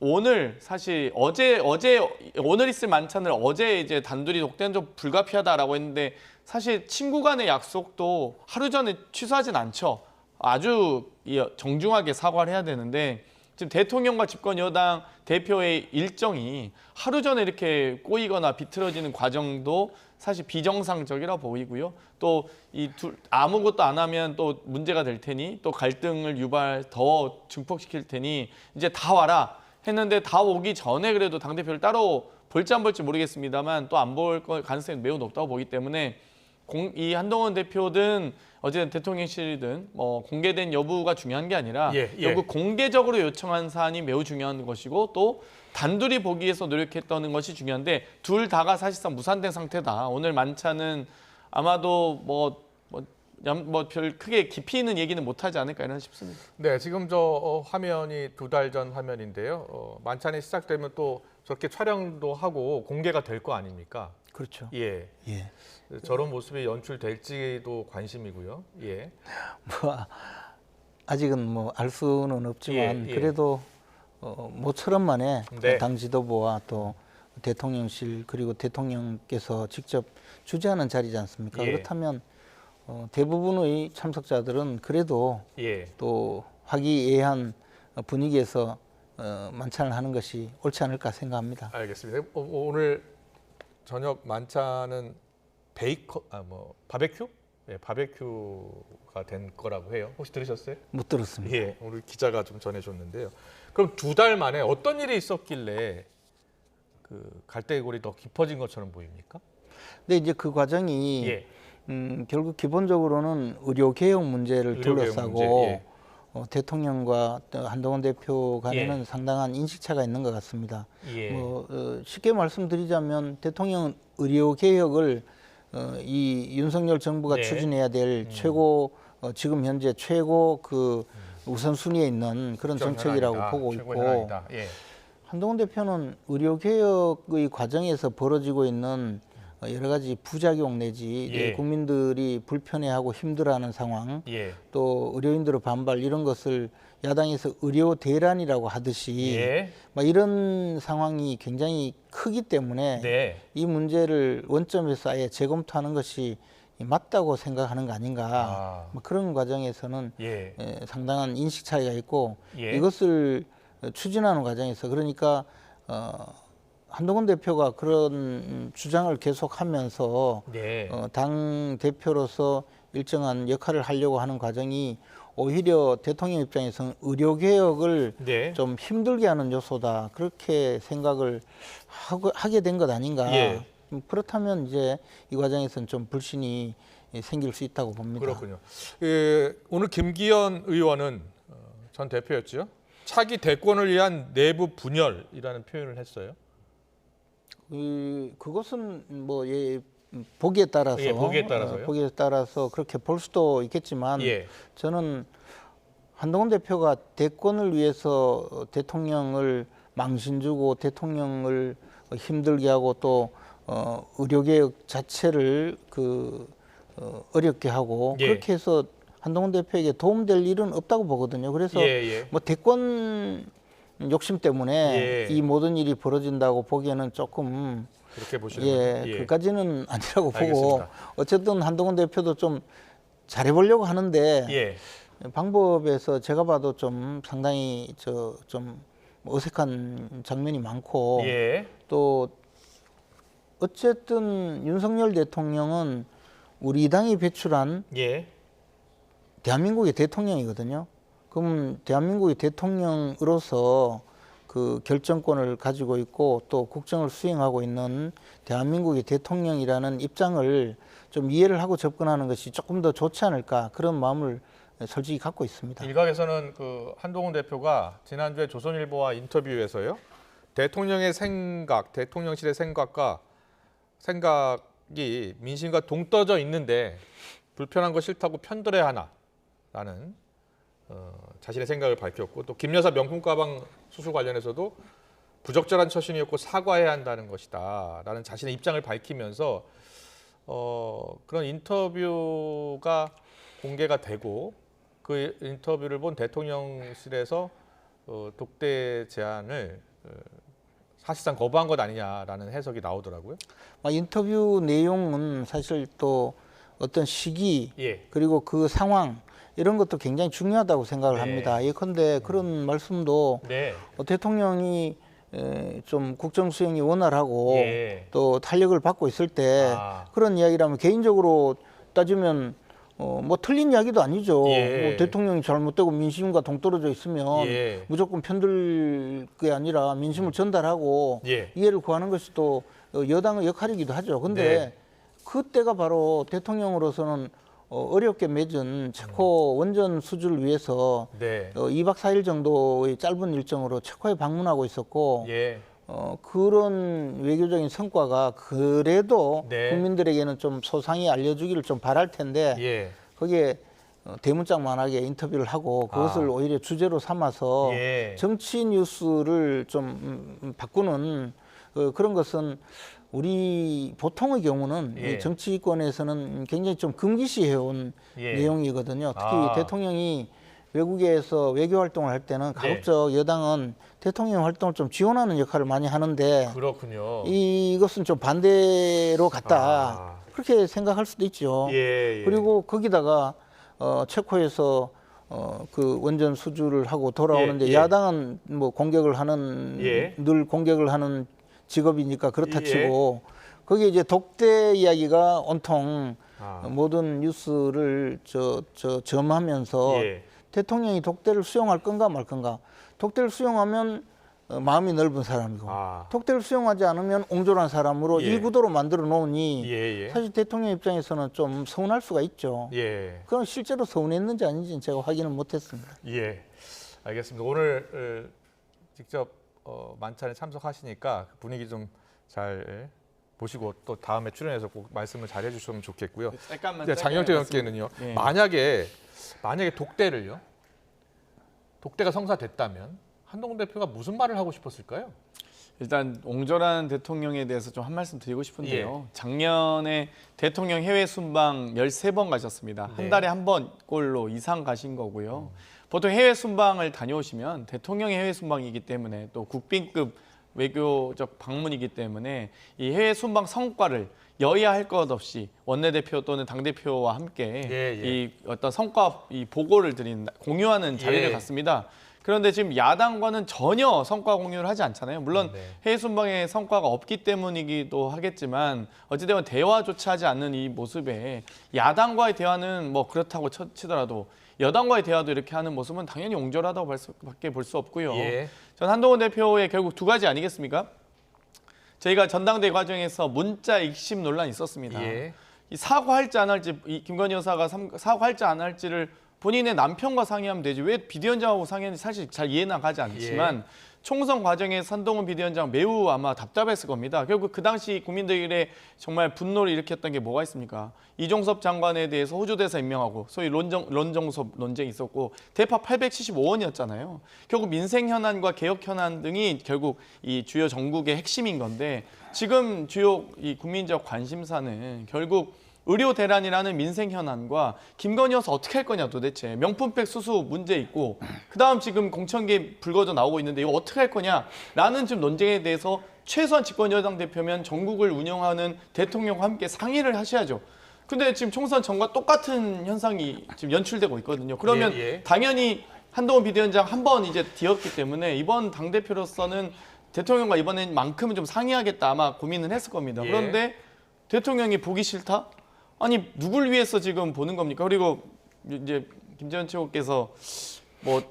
오늘 사실 오늘 있을 만찬을 어제 이제 단둘이 독대는 좀 불가피하다라고 했는데 사실 친구 간의 약속도 하루 전에 취소하진 않죠. 아주 정중하게 사과를 해야 되는데 지금 대통령과 집권 여당 대표의 일정이 하루 전에 이렇게 꼬이거나 비틀어지는 과정도 사실 비정상적이라 보이고요. 또 이 둘 아무것도 안 하면 또 문제가 될 테니 또 갈등을 더 증폭시킬 테니 이제 다 와라 했는데 다 오기 전에 그래도 당대표를 따로 볼지 안 볼지 모르겠습니다만 또 안 볼 가능성이 매우 높다고 보기 때문에 이 한동훈 대표든 어쨌든 대통령실이든 뭐 공개된 여부가 중요한 게 아니라 결국 공개적으로 요청한 사안이 매우 중요한 것이고 또 단둘이 보기 위해서 노력했다는 것이 중요한데 둘 다가 사실상 무산된 상태다. 오늘 만찬은 아마도 별 크게 깊이 있는 얘기는 못하지 않을까 이런 싶습니다. 네, 지금 저 화면이 2달 전 화면인데요. 만찬이 시작되면 또 저렇게 촬영도 하고 공개가 될 거 아닙니까? 그렇죠. 예. 예. 저런 모습이 연출될지도 관심이고요. 예. 뭐 아직은 뭐 알 수는 없지만 그래도 모처럼 만에 당 지도부와 또 대통령실 그리고 대통령께서 직접 주재하는 자리지 않습니까? 그렇다면 대부분의 참석자들은 그래도 또 화기애애한 분위기에서 만찬을 하는 것이 옳지 않을까 생각합니다. 알겠습니다. 오늘 저녁 만찬은 바베큐? 네, 바베큐가 된 거라고 해요. 혹시 들으셨어요? 못 들었습니다. 예, 오늘 기자가 좀 전해줬는데요. 그럼 2달 만에 어떤 일이 있었길래 그 갈대골이 더 깊어진 것처럼 보입니까? 근데 이제 그 과정이 결국 기본적으로는 의료 개혁 문제를 둘러싸고 대통령과 한동훈 대표 간에는 상당한 인식차가 있는 것 같습니다. 쉽게 말씀드리자면 대통령 의료 개혁을 이 윤석열 정부가 추진해야 될 최고 지금 현재 최고 그 우선순위에 있는 그런 정책이라고 보고 있고 한동훈 대표는 의료 개혁의 과정에서 벌어지고 있는 여러 가지 부작용 내지 국민들이 불편해하고 힘들어하는 상황 또 의료인들의 반발 이런 것을 야당에서 의료 대란이라고 하듯이 이런 상황이 굉장히 크기 때문에 이 문제를 원점에서 아예 재검토하는 것이 맞다고 생각하는 거 아닌가 그런 과정에서는 상당한 인식 차이가 있고 이것을 추진하는 과정에서 그러니까 한동훈 대표가 그런 주장을 계속하면서 당 대표로서 일정한 역할을 하려고 하는 과정이 오히려 대통령 입장에서는 의료개혁을 좀 힘들게 하는 요소다 그렇게 생각을 하게 된 것 아닌가. 그렇다면 이제 이 과정에서는 좀 불신이 생길 수 있다고 봅니다. 그렇군요. 오늘 김기현 의원은 전 대표였죠. 차기 대권을 위한 내부 분열이라는 표현을 했어요. 그것은 뭐 보기에 따라서 보기에 따라서 그렇게 볼 수도 있겠지만 저는 한동훈 대표가 대권을 위해서 대통령을 망신 주고 대통령을 힘들게 하고 또 의료개혁 자체를 어렵게 하고 그렇게 해서 한동훈 대표에게 도움될 일은 없다고 보거든요. 그래서 뭐 대권 욕심 때문에 이 모든 일이 벌어진다고 보기에는 조금 그렇게 보시는 그까지는 아니라고 보고 어쨌든 한동훈 대표도 좀 잘해보려고 하는데 방법에서 제가 봐도 좀 상당히 좀 어색한 장면이 많고 또 어쨌든 윤석열 대통령은 우리 당이 배출한 대한민국의 대통령이거든요. 그럼 대한민국의 대통령으로서 그 결정권을 가지고 있고 또 국정을 수행하고 있는 대한민국의 대통령이라는 입장을 좀 이해를 하고 접근하는 것이 조금 더 좋지 않을까 그런 마음을 솔직히 갖고 있습니다. 일각에서는 그 한동훈 대표가 지난주에 조선일보와 인터뷰에서요. 대통령의 생각, 대통령실의 생각이 민심과 동떨어져 있는데 불편한 거 싫다고 편들어야 하나라는 자신의 생각을 밝혔고 또 김여사 명품 가방 수수 관련해서도 부적절한 처신이었고 사과해야 한다는 것이다 라는 자신의 입장을 밝히면서 그런 인터뷰가 공개가 되고 그 인터뷰를 본 대통령실에서 독대 제안을 사실상 거부한 것 아니냐라는 해석이 나오더라고요. 인터뷰 내용은 사실 또 어떤 시기 예. 그리고 그 상황 이런 것도 굉장히 중요하다고 생각을 네. 합니다. 예컨대 그런 말씀도 네. 대통령이 좀 국정 수행이 원활하고 예. 또 탄력을 받고 있을 때 그런 이야기라면 개인적으로 따지면 뭐 틀린 이야기도 아니죠. 예. 뭐 대통령이 잘못되고 민심과 동떨어져 있으면 예. 무조건 편들 게 아니라 민심을 전달하고 예. 이해를 구하는 것이 또 여당의 역할이기도 하죠. 근데 네. 그때가 바로 대통령으로서는 어렵게 맺은 체코 원전 수주를 위해서 네. 2박 4일 정도의 짧은 일정으로 체코에 방문하고 있었고 예. 그런 외교적인 성과가 그래도 네. 국민들에게는 좀 소상히 알려주기를 좀 바랄 텐데 예. 거기에 대문짝만하게 인터뷰를 하고 그것을 오히려 주제로 삼아서 예. 정치 뉴스를 좀 바꾸는 그런 것은 우리 보통의 경우는 예. 이 정치권에서는 굉장히 좀 금기시해온 예. 내용이거든요. 특히 대통령이 외국에서 외교 활동을 할 때는 가급적 여당은 대통령 활동을 좀 지원하는 역할을 많이 하는데 그렇군요. 이것은 좀 반대로 갔다. 그렇게 생각할 수도 있죠. 예. 그리고 거기다가 체코에서 그 원전 수주를 하고 돌아오는데 예. 야당은 뭐 공격을 하는 예. 늘 공격을 하는 직업이니까 그렇다 예. 치고 거기에 이제 독대 이야기가 온통 모든 뉴스를 점하면서 예. 대통령이 독대를 수용할 건가 말 건가. 독대를 수용하면 마음이 넓은 사람이고 독대를 수용하지 않으면 옹졸한 사람으로 예. 이 구도로 만들어 놓으니 예. 사실 대통령 입장에서는 좀 서운할 수가 있죠. 예. 그건 실제로 서운했는지 아닌지는 제가 확인을 못했습니다. 예. 알겠습니다. 오늘 직접 만찬에 참석하시니까 분위기 좀 잘 보시고 또 다음에 출연해서 꼭 말씀을 잘 해주시면 좋겠고요. 잠깐만. 장영태 의원께는요. 예. 만약에 독대가 성사됐다면 한동훈 대표가 무슨 말을 하고 싶었을까요? 일단 옹졸한 대통령에 대해서 좀 한 말씀 드리고 싶은데요. 예. 작년에 대통령 해외 순방 13번 가셨습니다. 한 달에 한 번 꼴로 이상 가신 거고요. 보통 해외 순방을 다녀오시면 대통령의 해외 순방이기 때문에 또 국빈급 외교적 방문이기 때문에 이 해외 순방 성과를 여야 할 것 없이 원내대표 또는 당대표와 함께 이 어떤 성과 이 보고를 공유하는 자리를 갖습니다. 그런데 지금 야당과는 전혀 성과 공유를 하지 않잖아요. 물론 해외 순방에 성과가 없기 때문이기도 하겠지만 어찌되건 대화조차 하지 않는 이 모습에 야당과의 대화는 뭐 그렇다고 치더라도 여당과의 대화도 이렇게 하는 모습은 당연히 옹졸하다고 밖에 볼 수 없고요. 전 한동훈 대표의 결국 두 가지 아니겠습니까? 저희가 전당대회 과정에서 문자 익심 논란이 있었습니다. 이 사과할지 안 할지, 이 김건희 여사가 사과할지 안 할지를 본인의 남편과 상의하면 되지 왜 비대위원장하고 상의하는지 사실 잘 이해는 가지 않지만 총선 과정에서 한동훈 비대위원장 매우 아마 답답했을 겁니다. 결국 그 당시 국민들의 정말 분노를 일으켰던 게 뭐가 있습니까? 이종섭 장관에 대해서 호주대사 임명하고 소위 론정섭 논쟁이 있었고 대파 875원이었잖아요. 결국 민생 현안과 개혁 현안 등이 결국 이 주요 정국의 핵심인 건데 지금 주요 이 국민적 관심사는 결국 의료 대란이라는 민생 현안과 김건희 여사 어떻게 할 거냐 도대체 명품백 수수 문제 있고 그다음 지금 공천계 불거져 나오고 있는데 이거 어떻게 할 거냐라는 지금 논쟁에 대해서 최소한 집권 여당 대표면 전국을 운영하는 대통령과 함께 상의를 하셔야죠. 근데 지금 총선 전과 똑같은 현상이 지금 연출되고 있거든요. 그러면 당연히 한동훈 비대위원장 한 번 이제 뒤었기 때문에 이번 당대표로서는 대통령과 이번엔만큼은 좀 상의하겠다 아마 고민은 했을 겁니다. 그런데 대통령이 보기 싫다? 아니 누굴 위해서 지금 보는 겁니까? 그리고 이제 김재현 최고께서 뭐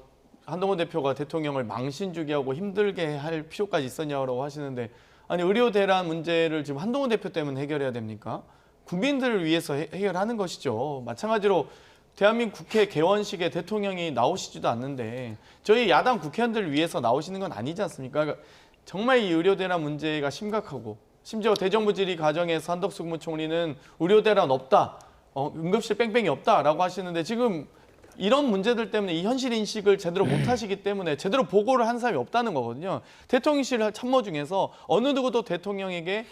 한동훈 대표가 대통령을 망신 주게 하고 힘들게 할 필요까지 있었냐고 하시는데 아니 의료 대란 문제를 지금 한동훈 대표 때문에 해결해야 됩니까? 국민들을 위해서 해결하는 것이죠. 마찬가지로 대한민국 국회 개원식에 대통령이 나오시지도 않는데 저희 야당 국회의원들을 위해서 나오시는 건 아니지 않습니까? 그러니까 정말 이 의료 대란 문제가 심각하고 심지어 대정부 질의 과정에서 한덕수 국무총리는 의료 대란 없다, 응급실 뺑뺑이 없다라고 하시는데 지금 이런 문제들 때문에 이 현실 인식을 제대로 못 하시기 때문에 제대로 보고를 한 사람이 없다는 거거든요. 대통령실 참모 중에서 어느 누구도 대통령에게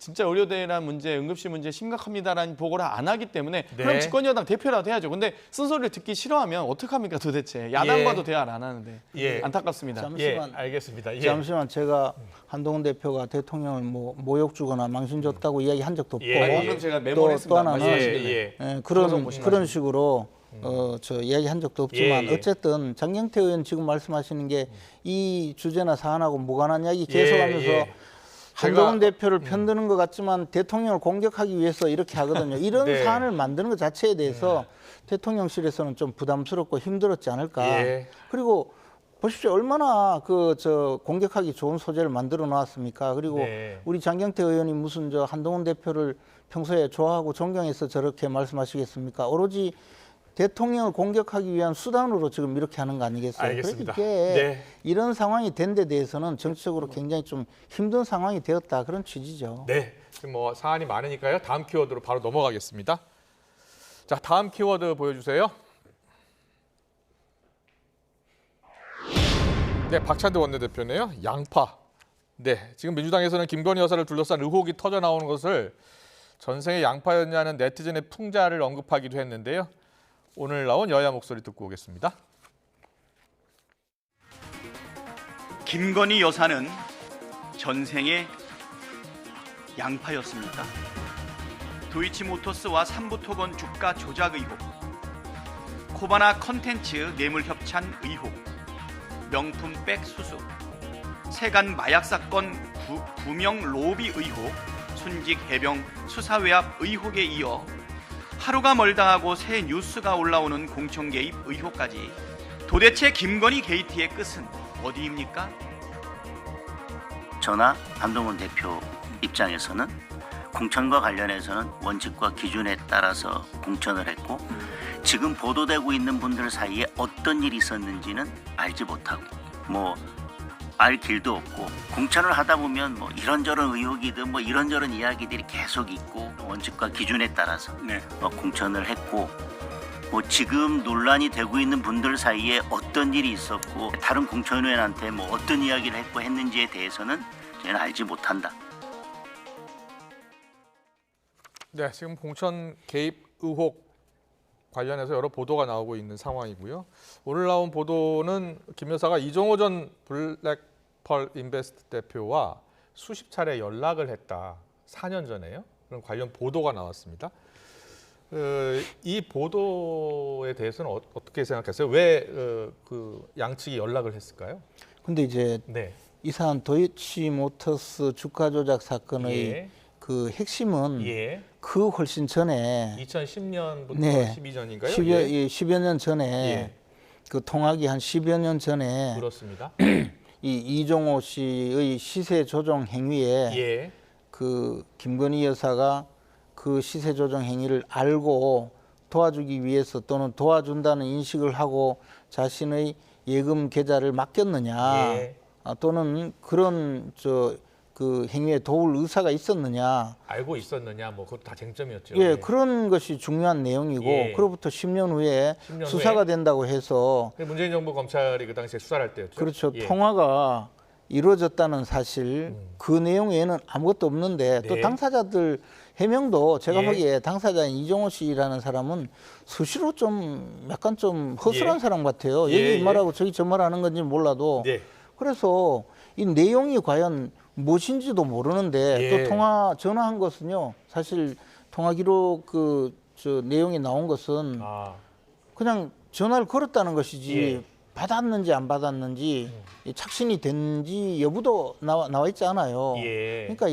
진짜 의료대란 문제, 응급실 문제 심각합니다라는 보고를 안 하기 때문에 네. 그럼 집권여당 대표라도 해야죠. 근데 쓴소리를 듣기 싫어하면 어떡합니까 도대체. 야당과도 예. 대화를 안 하는데 예. 안타깝습니다. 잠시만, 예, 알겠습니다. 예. 잠시만 제가 한동훈 대표가 대통령을 뭐 모욕 주거나 망신 줬다고 이야기한 적도 없고 예. 방금 제가 메모를 또 했습니다. 하나는 예. 그런 식으로 저 이야기한 적도 없지만 예. 어쨌든 장경태 의원 지금 말씀하시는 게 이 주제나 사안하고 무관한 이야기 계속하면서 예. 한동훈 제가- 대표를 편드는 것 같지만 대통령을 공격하기 위해서 이렇게 하거든요. 이런 네. 사안을 만드는 것 자체에 대해서 대통령실에서는 좀 부담스럽고 힘들었지 않을까. 예. 그리고 보십시오. 얼마나 저 공격하기 좋은 소재를 만들어 놨습니까? 그리고 네. 우리 장경태 의원이 무슨 저 한동훈 대표를 평소에 좋아하고 존경해서 저렇게 말씀하시겠습니까? 오로지 대통령을 공격하기 위한 수단으로 지금 이렇게 하는 거 아니겠어요? 알겠습니다. 그러니까 이게 네. 이런 상황이 된 데 대해서는 정치적으로 굉장히 좀 힘든 상황이 되었다 그런 취지죠. 네, 지금 뭐 사안이 많으니까요. 다음 키워드로 바로 넘어가겠습니다. 자, 다음 키워드 보여주세요. 네, 박찬대 원내대표네요. 양파. 네, 지금 민주당에서는 김건희 여사를 둘러싼 의혹이 터져 나오는 것을 전생에 양파였냐는 네티즌의 풍자를 언급하기도 했는데요. 오늘 나온 여야 목소리 듣고 오겠습니다. 김건희 여사는 전생에 양파였습니까? 도이치모터스와 삼부토건 주가 조작 의혹, 코바나 컨텐츠 뇌물 협찬 의혹, 명품백 수수, 세간 마약 사건 구명 로비 의혹, 순직 해병 수사 외압 의혹에 이어 하루가 멀다 하고 새 뉴스가 올라오는 공천 개입 의혹까지 도대체 김건희 게이트의 끝은 어디입니까? 저나 한동훈 대표 입장에서는 공천과 관련해서는 원칙과 기준에 따라서 공천을 했고 지금 보도되고 있는 분들 사이에 어떤 일이 있었는지는 알지 못하고 뭐 알 길도 없고 공천을 하다 보면 뭐 이런저런 의혹이든 뭐 이런저런 이야기들이 계속 있고 원칙과 기준에 따라서 공천을 했고 뭐 지금 논란이 되고 있는 분들 사이에 어떤 일이 있었고 다른 공천위원한테 뭐 어떤 이야기를 했고 했는지에 대해서는 저희는 알지 못한다. 네, 지금 공천 개입 의혹 관련해서 여러 보도가 나오고 있는 상황이고요. 오늘 나온 보도는 김 여사가 이종호 전 블랙펄 인베스트 대표와 수십 차례 연락을 했다. 4년 전에요. 그런 관련 보도가 나왔습니다. 이 보도에 대해서는 어떻게 생각하세요? 왜 그 양측이 연락을 했을까요? 근데 이제 네. 이 사안 도이치모터스 주가 조작 사건의 예. 그 핵심은 예. 그 훨씬 전에 2010년부터 네. 12년인가요? 10여 년 전에 예. 그 통하기 한 10여 년 전에 그렇습니다. 이 이종호 씨의 시세 조정 행위에 예. 그 김건희 여사가 그 시세 조정 행위를 알고 도와주기 위해서 또는 도와준다는 인식을 하고 자신의 예금 계좌를 맡겼느냐 예. 또는 그런 그 행위에 도울 의사가 있었느냐. 알고 있었느냐, 뭐 그것도 다 쟁점이었죠. 예, 그런 것이 중요한 내용이고 예. 그로부터 10년 후에 10년 수사가 후에. 된다고 해서 문재인 정부 검찰이 그 당시에 수사를 할 때였죠. 그렇죠. 예. 통화가 이루어졌다는 사실 그 내용에는 아무것도 없는데 또 네. 당사자들 해명도 제가 예. 보기에 당사자인 이종호 씨라는 사람은 수시로 좀 약간 좀 허술한 예. 사람 같아요. 예, 여기 이 말하고 예. 저기 저 말하는 건지 몰라도 네. 그래서 이 내용이 과연 무엇인지도 모르는데 예. 또 전화한 것은요. 사실 통화 기록 저 내용이 나온 것은 그냥 전화를 걸었다는 것이지 예. 받았는지 안 받았는지 착신이 된지 여부도 나와 있지 않아요. 예. 그러니까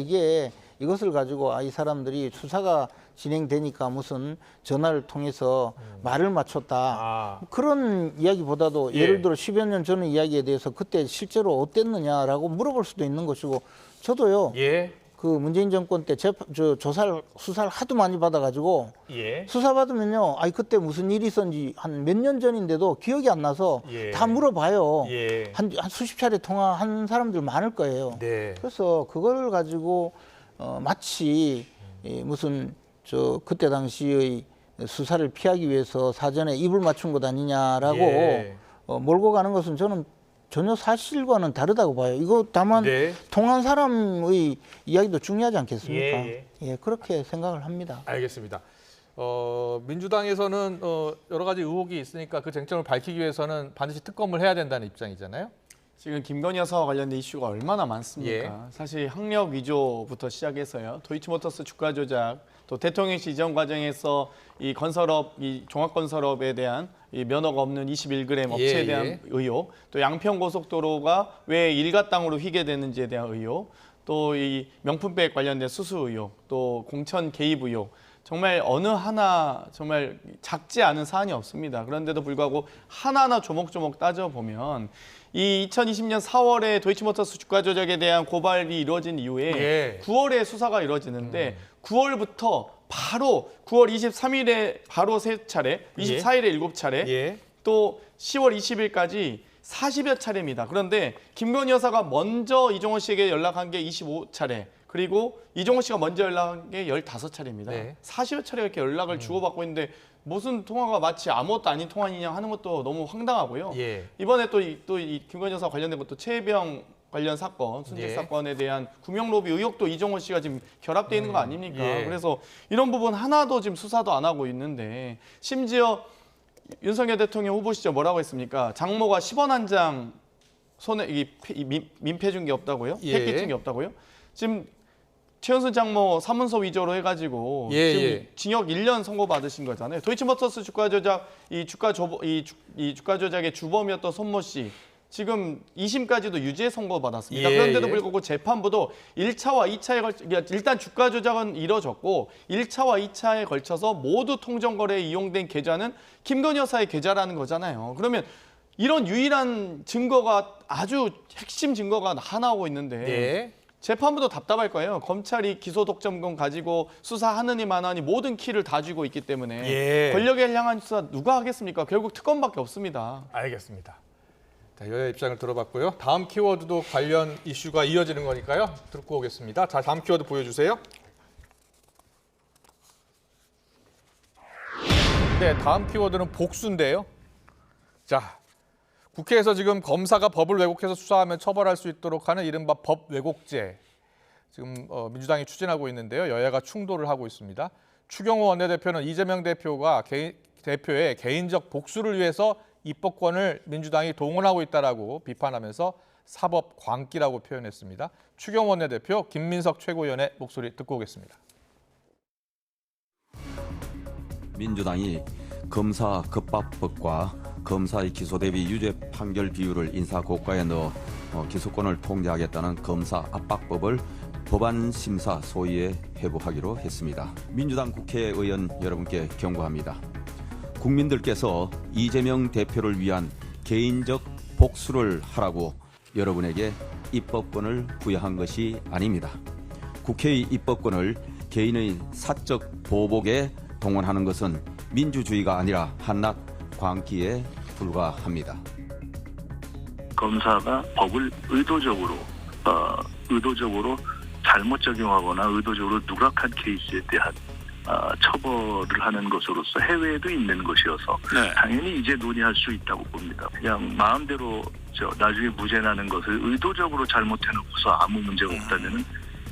이것을 가지고 이 사람들이 수사가 진행되니까 무슨 전화를 통해서 말을 맞췄다. 그런 이야기보다도 예. 예를 들어 10여 년 전의 이야기에 대해서 그때 실제로 어땠느냐라고 물어볼 수도 있는 것이고 저도요. 예. 그 문재인 정권 때 수사를 하도 많이 받아가지고 예. 수사 받으면요. 그때 무슨 일이 있었는지 한 몇 년 전인데도 기억이 안 나서 예. 다 물어봐요. 예. 한 수십 차례 통화한 사람들 많을 거예요. 네. 그래서 그걸 가지고 마치 무슨 그때 당시의 수사를 피하기 위해서 사전에 입을 맞춘 것 아니냐라고 예. 몰고 가는 것은 저는 전혀 사실과는 다르다고 봐요. 이거 다만 네. 통한 사람의 이야기도 중요하지 않겠습니까? 예. 그렇게 생각을 합니다. 알겠습니다. 민주당에서는 여러 가지 의혹이 있으니까 그 쟁점을 밝히기 위해서는 반드시 특검을 해야 된다는 입장이잖아요. 지금 김건희 여사와 관련된 이슈가 얼마나 많습니까? 예. 사실 학력 위조부터 시작해서요. 도이치모터스 주가 조작, 또 대통령실 이전 과정에서 이 건설업, 이 종합건설업에 대한 이 면허가 없는 21g 업체에 대한 의혹, 또 양평고속도로가 왜 일가 땅으로 휘게되는지에 대한 의혹, 또 이 명품백 관련된 수수 의혹, 또 공천 개입 의혹, 정말 어느 하나 정말 작지 않은 사안이 없습니다. 그런데도 불구하고 하나하나 조목조목 따져보면 이 2020년 4월에 도이치모터스 주가 조작에 대한 고발이 이루어진 이후에 9월에 수사가 이루어지는데 9월부터 바로 9월 23일에 바로 3차례, 24일에 7차례, 또 10월 20일까지 40여 차례입니다. 그런데 김건희 여사가 먼저 이종호 씨에게 연락한 게 25차례, 그리고 이종호 씨가 먼저 연락한 게 15차례입니다. 40여 차례 이렇게 연락을 주고받고 있는데 무슨 통화가 마치 아무것도 아닌 통화이냐 하는 것도 너무 황당하고요. 이번에 또 이 김건희 여사 관련된 것도 최혜병 관련 사건, 순직 사건에 대한 구명 로비 의혹도 이종호 씨가 지금 결합되어 있는 거 아닙니까? 그래서 이런 부분 하나도 지금 수사도 안 하고 있는데, 심지어 윤석열 대통령 후보 시절 뭐라고 했습니까? 장모가 10원 한 장 손에 민폐 준 게 없다고요? 폐기 준 게 없다고요? 지금 최은순 장모 사문서 위조로 해가지고 지금 징역 1년 선고받으신 거잖아요. 도이치모터스 주가 조작, 이 주가 조작의 주범이었던 손모 씨, 지금 2심까지도 유죄 선고받았습니다. 그런데도 불구하고 재판부도 1차와 2차에 걸쳐, 일단 주가 조작은 이뤄졌고 1차와 2차에 걸쳐서 모두 통정거래에 이용된 계좌는 김건희 여사의 계좌라는 거잖아요. 그러면 이런 유일한 증거가, 아주 핵심 증거가 나오고 있는데 재판부도 답답할 거예요. 검찰이 기소 독점권 가지고 수사하느니 마나니 모든 키를 다 쥐고 있기 때문에 권력에 향한 수사 누가 하겠습니까? 결국 특검밖에 없습니다. 알겠습니다. 자, 여야 입장을 들어봤고요. 다음 키워드도 관련 이슈가 이어지는 거니까요. 듣고 오겠습니다. 자, 다음 키워드 보여주세요. 네, 다음 키워드는 복수인데요. 자, 국회에서 지금 검사가 법을 왜곡해서 수사하면 처벌할 수 있도록 하는 이른바 법 왜곡죄, 지금 민주당이 추진하고 있는데요. 여야가 충돌을 하고 있습니다. 추경호 원내대표는 이재명 대표의 개인적 복수를 위해서 입법권을 민주당이 동원하고 있다라고 비판하면서 사법 광기라고 표현했습니다. 추경호 원내대표, 김민석 최고위원의 목소리 듣고 오겠습니다. 민주당이 검사 급박법과 검사의 기소 대비 유죄 판결 비율을 인사 고가에 넣어 기소권을 통제하겠다는 검사 압박법을 법안 심사 소위에 회부하기로 했습니다. 민주당 국회의원 여러분께 경고합니다. 국민들께서 이재명 대표를 위한 개인적 복수를 하라고 여러분에게 입법권을 부여한 것이 아닙니다. 국회의 입법권을 개인의 사적 보복에 동원하는 것은 민주주의가 아니라 한낱 광기에 불과합니다. 검사가 법을 의도적으로 잘못 적용하거나 의도적으로 누락한 케이스에 대한 처벌을 하는 것으로서 해외에도 있는 것이어서 당연히 이제 논의할 수 있다고 봅니다. 그냥 마음대로 나중에 무죄 나는 것을 의도적으로 잘못해놓고서 아무 문제가 없다면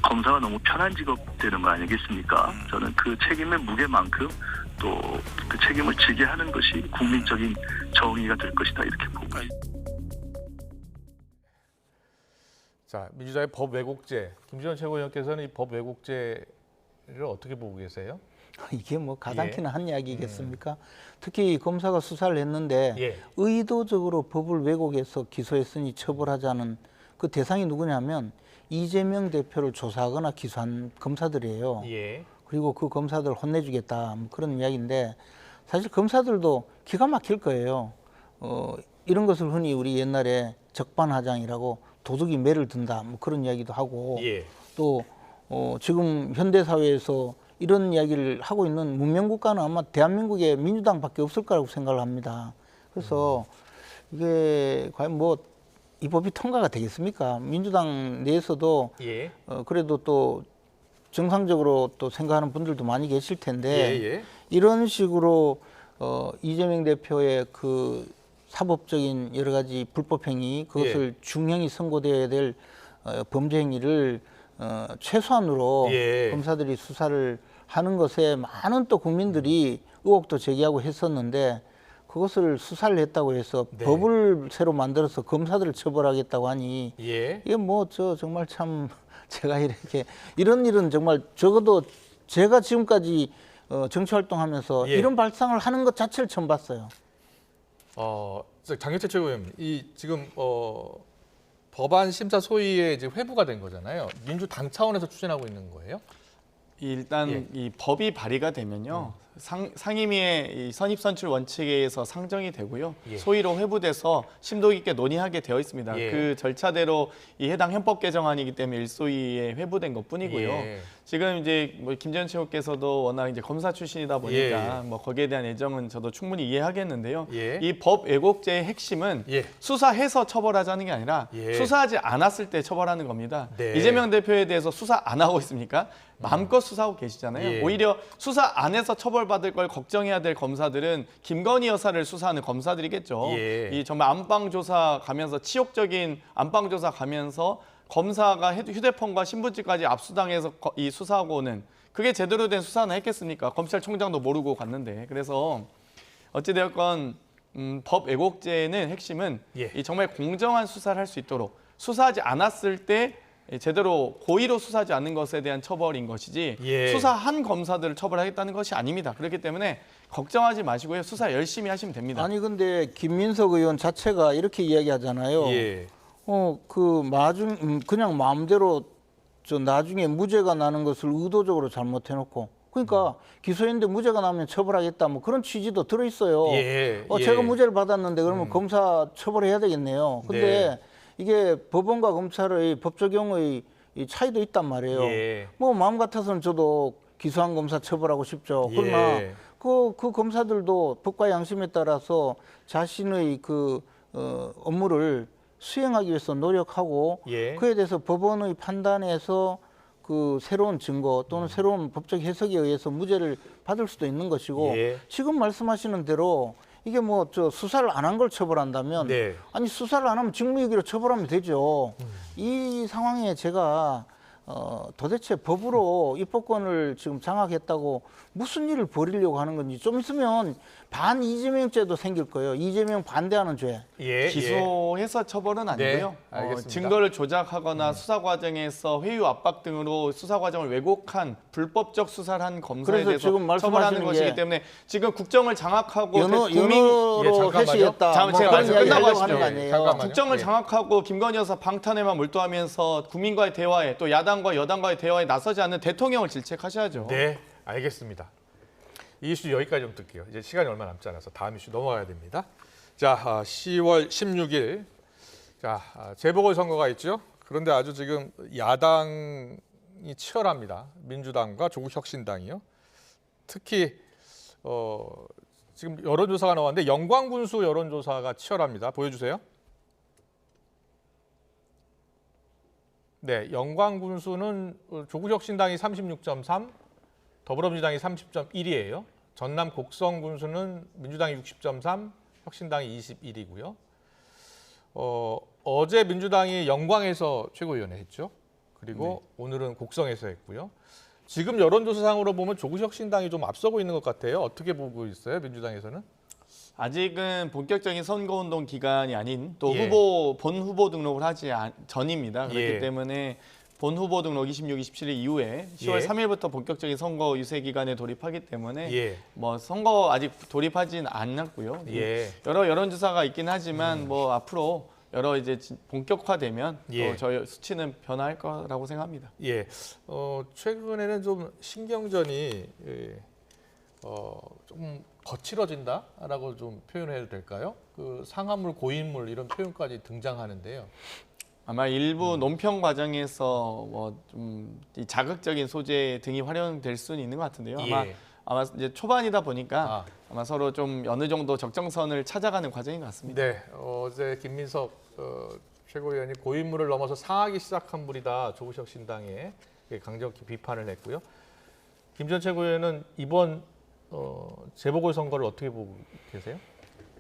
검사가 너무 편한 직업 되는 거 아니겠습니까? 저는 그 책임의 무게만큼 또 그 책임을 지게 하는 것이 국민적인 정의가 될 것이다, 이렇게 봅니다. 자, 민주당의 법 왜곡죄, 김지원 최고위원께서는 이 법 왜곡죄를 어떻게 보고 계세요? 이게 뭐 가당키나 한 이야기겠습니까? 특히 검사가 수사를 했는데 의도적으로 법을 왜곡해서 기소했으니 처벌하자는 그 대상이 누구냐면 이재명 대표를 조사하거나 기소한 검사들이에요. 그리고 그 검사들 혼내주겠다, 뭐 그런 이야기인데, 사실 검사들도 기가 막힐 거예요. 이런 것을 흔히 우리 옛날에 적반하장이라고 도둑이 매를 든다, 뭐 그런 이야기도 하고, 또 지금 현대 사회에서 이런 이야기를 하고 있는 문명국가는 아마 대한민국에 민주당밖에 없을 거라고 생각을 합니다. 그래서 이게 과연 뭐 이 법이 통과가 되겠습니까? 민주당 내에서도 그래도 또 정상적으로 또 생각하는 분들도 많이 계실 텐데 이런 식으로 이재명 대표의 그 사법적인 여러 가지 불법 행위, 그것을 중형이 선고되어야 될 범죄 행위를 최소한으로 검사들이 수사를 하는 것에 많은 또 국민들이 의혹도 제기하고 했었는데 그것을 수사를 했다고 해서 법을 새로 만들어서 검사들을 처벌하겠다고 하니 이게 뭐 정말 참 제가 이렇게 이런 일은 정말 적어도 제가 지금까지 정치 활동하면서 이런 발상을 하는 것 자체를 처음 봤어요. 장경태 최고위원, 이 지금 법안 심사 소위에 이제 회부가 된 거잖아요. 민주당 차원에서 추진하고 있는 거예요? 일단 이 법이 발의가 되면요. 상임위의 이 선입선출 원칙에 의해서 상정이 되고요. 소위로 회부돼서 심도 깊게 논의하게 되어 있습니다. 그 절차대로 이 해당 헌법 개정안이기 때문에 일소위에 회부된 것뿐이고요. 지금 이제 뭐 김재현 최고께서도 워낙 이제 검사 출신이다 보니까 뭐 거기에 대한 애정은 저도 충분히 이해하겠는데요. 이 법 왜곡죄의 핵심은 수사해서 처벌하자는 게 아니라 수사하지 않았을 때 처벌하는 겁니다. 이재명 대표에 대해서 수사 안 하고 있습니까? 마음껏 수사하고 계시잖아요. 오히려 수사 안 해서 처벌받을 걸 걱정해야 될 검사들은 김건희 여사를 수사하는 검사들이겠죠. 이 정말 안방조사 가면서 치욕적인 안방조사 가면서 검사가 휴대폰과 신분증까지 압수당해서 이 수사하고는 그게 제대로 된 수사는 했겠습니까? 검찰총장도 모르고 갔는데. 그래서 어찌되었건 법 왜곡죄는 핵심은 이 정말 공정한 수사를 할 수 있도록 수사하지 않았을 때 제대로 고의로 수사하지 않는 것에 대한 처벌인 것이지 수사한 검사들을 처벌하겠다는 것이 아닙니다. 그렇기 때문에 걱정하지 마시고요. 수사 열심히 하시면 됩니다. 아니 근데 김민석 의원 자체가 이렇게 이야기하잖아요. 그냥 마음대로 나중에 무죄가 나는 것을 의도적으로 잘못해놓고 그러니까 기소했는데 무죄가 나면 처벌하겠다 뭐 그런 취지도 들어있어요. 제가 무죄를 받았는데 그러면 검사 처벌해야 되겠네요. 근데 이게 법원과 검찰의 법 적용의 차이도 있단 말이에요. 뭐 마음 같아서는 저도 기소한 검사 처벌하고 싶죠. 그러나 그 검사들도 법과 양심에 따라서 자신의 업무를 수행하기 위해서 노력하고 그에 대해서 법원의 판단에서 그 새로운 증거 또는 새로운 법적 해석에 의해서 무죄를 받을 수도 있는 것이고 지금 말씀하시는 대로 이게 뭐 수사를 안 한 걸 처벌한다면 아니 수사를 안 하면 직무유기로 처벌하면 되죠. 이 상황에 제가 도대체 법으로 입법권을 지금 장악했다고 무슨 일을 벌이려고 하는 건지 좀 있으면 반 이재명죄도 생길 거예요. 이재명 반대하는 죄. 기소해서 처벌은 아니고요. 증거를 조작하거나 수사 과정에서 회유 압박 등으로 수사 과정을 왜곡한 불법적 수사를 한 검사에 대해서 지금 처벌하는 것이기 때문에 지금 국정을 장악하고 연어로 회시했다. 제가 말씀 끝나고 하시죠. 국정을 장악하고 김건희 여사 방탄에만 몰두하면서 국민과의 대화에 또 야당과 여당과의 대화에 나서지 않는 대통령을 질책하셔야죠. 네, 알겠습니다. 이 이슈 여기까지 좀 듣게요. 이제 시간이 얼마 남지 않아서 다음 이슈 넘어가야 됩니다. 자, 10월 16일 재보궐선거가 있죠. 그런데 아주 지금 야당이 치열합니다. 민주당과 조국혁신당이요. 특히 지금 여론조사가 나왔는데 영광군수 여론조사가 치열합니다. 보여주세요. 네, 영광군수는 조국혁신당이 36.3, 더불어민주당이 30.1이에요. 전남 곡성군수는 민주당이 60.3, 혁신당이 21이고요. 어제 민주당이 영광에서 최고위원회 했죠. 그리고 오늘은 곡성에서 했고요. 지금 여론조사상으로 보면 조국혁신당이 좀 앞서고 있는 것 같아요. 어떻게 보고 있어요, 민주당에서는? 아직은 본격적인 선거운동 기간이 아닌 또 본 후보 등록을 하지 전입니다. 그렇기 때문에 본 후보 등록 26, 27일 이후에 10월 3일부터 본격적인 선거 유세 기간에 돌입하기 때문에 뭐 선거 아직 돌입하진 않았고요. 여러 여론조사가 있긴 하지만 뭐 앞으로 여러 이제 본격화되면 또 저희 수치는 변화할 거라고 생각합니다. 최근에는 좀 신경전이 좀 거칠어진다라고 좀 표현해도 될까요? 그 상한물, 고인물 이런 표현까지 등장하는데요. 아마 일부 논평 과정에서 뭐 좀 자극적인 소재 등이 활용될 수는 있는 것 같은데요. 아마 이제 초반이다 보니까 아마 서로 좀 어느 정도 적정선을 찾아가는 과정인 것 같습니다. 네, 어제 김민석 최고위원이 고인물을 넘어서 상하기 시작한 물이다. 조국혁신당에 강력히 비판을 했고요. 김 전 최고위원은 이번 재보궐선거를 어떻게 보고 계세요?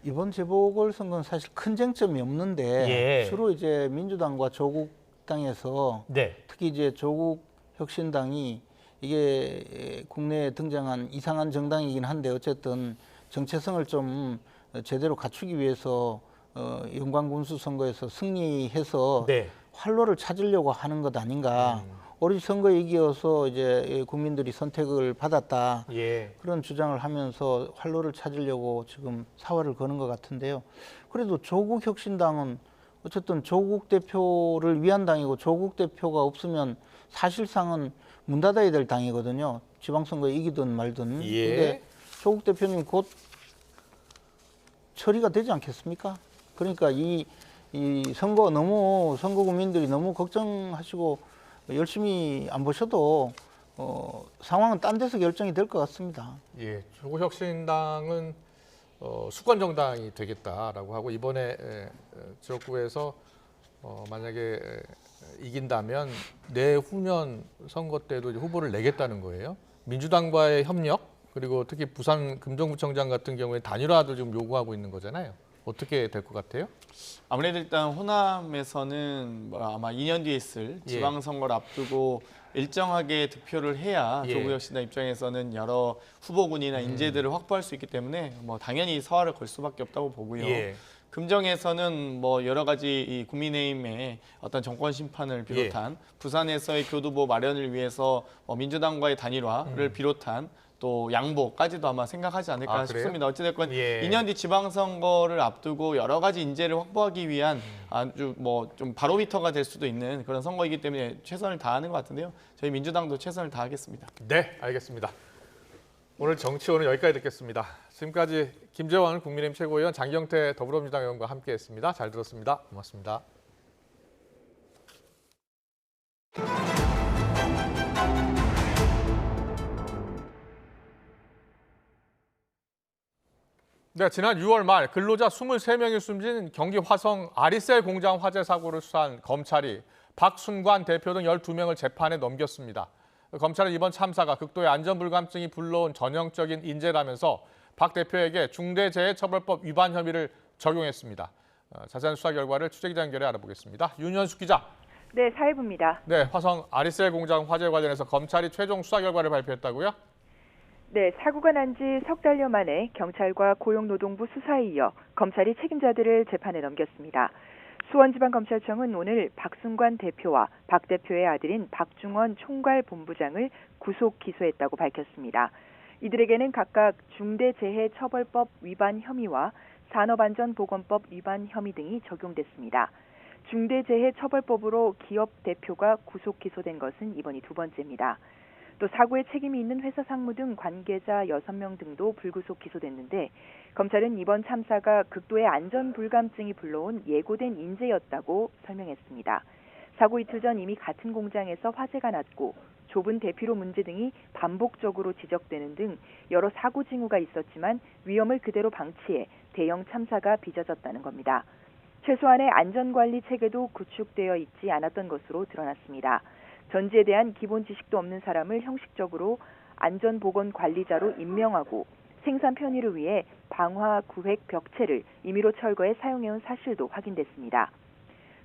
이번 재보궐선거는 사실 큰 쟁점이 없는데 예. 주로 이제 민주당과 조국당에서 네. 특히 이제 조국혁신당이 이게 국내에 등장한 이상한 정당이긴 한데 어쨌든 정체성을 좀 제대로 갖추기 위해서 영광군수 선거에서 승리해서 네. 활로를 찾으려고 하는 것 아닌가. 오로지 선거에 이겨서 이제 국민들이 선택을 받았다. 예. 그런 주장을 하면서 활로를 찾으려고 지금 사활을 거는 것 같은데요. 그래도 조국혁신당은 어쨌든 조국 대표를 위한 당이고 조국 대표가 없으면 사실상은 문 닫아야 될 당이거든요. 지방선거에 이기든 말든. 예. 근데 조국 대표님 곧 처리가 되지 않겠습니까? 그러니까 이 선거 너무 선거 국민들이 너무 걱정하시고 열심히 안 보셔도 상황은 딴 데서 결정이 될 것 같습니다. 예, 조국혁신당은 수권 정당이 되겠다라고 하고 이번에 지역구에서 만약에 이긴다면 내후년 선거 때도 이제 후보를 내겠다는 거예요. 민주당과의 협력 그리고 특히 부산 금정구청장 같은 경우에 단일화도 지금 요구하고 있는 거잖아요. 어떻게 될 것 같아요? 아무래도 일단 호남에서는 아마 2년 뒤에 있을 예. 지방선거를 앞두고 일정하게 득표를 해야 예. 조국혁신당 입장에서는 여러 후보군이나 인재들을 확보할 수 있기 때문에 당연히 서화를 걸 수밖에 없다고 보고요. 예. 금정에서는 여러 가지 이 국민의힘의 어떤 정권 심판을 비롯한 부산에서의 교두보 마련을 위해서 민주당과의 단일화를 비롯한 또 양보까지도 아마 생각하지 않을까 싶습니다. 어찌됐건 예. 2년 뒤 지방선거를 앞두고 여러 가지 인재를 확보하기 위한 아주 좀 바로미터가 될 수도 있는 그런 선거이기 때문에 최선을 다하는 것 같은데요. 저희 민주당도 최선을 다하겠습니다. 네, 알겠습니다. 오늘 정치원은 여기까지 듣겠습니다. 지금까지 김재원 국민의힘 최고위원, 장경태 더불어민주당 의원과 함께했습니다. 잘 들었습니다. 고맙습니다. 네, 지난 6월 말 근로자 23명이 숨진 경기 화성 아리셀 공장 화재 사고를 수사한 검찰이 박순관 대표 등 12명을 재판에 넘겼습니다. 검찰은 이번 참사가 극도의 안전불감증이 불러온 전형적인 인재라면서 박 대표에게 중대재해처벌법 위반 혐의를 적용했습니다. 자세한 수사 결과를 취재기자 연결해 알아보겠습니다. 윤현숙 기자. 네, 사회부입니다. 네, 화성 아리셀 공장 화재 관련해서 검찰이 최종 수사 결과를 발표했다고요? 네, 사고가 난 지 석 달여 만에 경찰과 고용노동부 수사에 이어 검찰이 책임자들을 재판에 넘겼습니다. 수원지방검찰청은 오늘 박순관 대표와 박 대표의 아들인 박중원 총괄본부장을 구속 기소했다고 밝혔습니다. 이들에게는 각각 중대재해처벌법 위반 혐의와 산업안전보건법 위반 혐의 등이 적용됐습니다. 중대재해처벌법으로 기업 대표가 구속 기소된 것은 이번이 두 번째입니다. 또 사고에 책임이 있는 회사 상무 등 관계자 6명 등도 불구속 기소됐는데 검찰은 이번 참사가 극도의 안전불감증이 불러온 예고된 인재였다고 설명했습니다. 사고 이틀 전 이미 같은 공장에서 화재가 났고 좁은 대피로 문제 등이 반복적으로 지적되는 등 여러 사고 징후가 있었지만 위험을 그대로 방치해 대형 참사가 빚어졌다는 겁니다. 최소한의 안전관리 체계도 구축되어 있지 않았던 것으로 드러났습니다. 전지에 대한 기본 지식도 없는 사람을 형식적으로 안전보건관리자로 임명하고 생산 편의를 위해 방화 구획 벽체를 임의로 철거해 사용해온 사실도 확인됐습니다.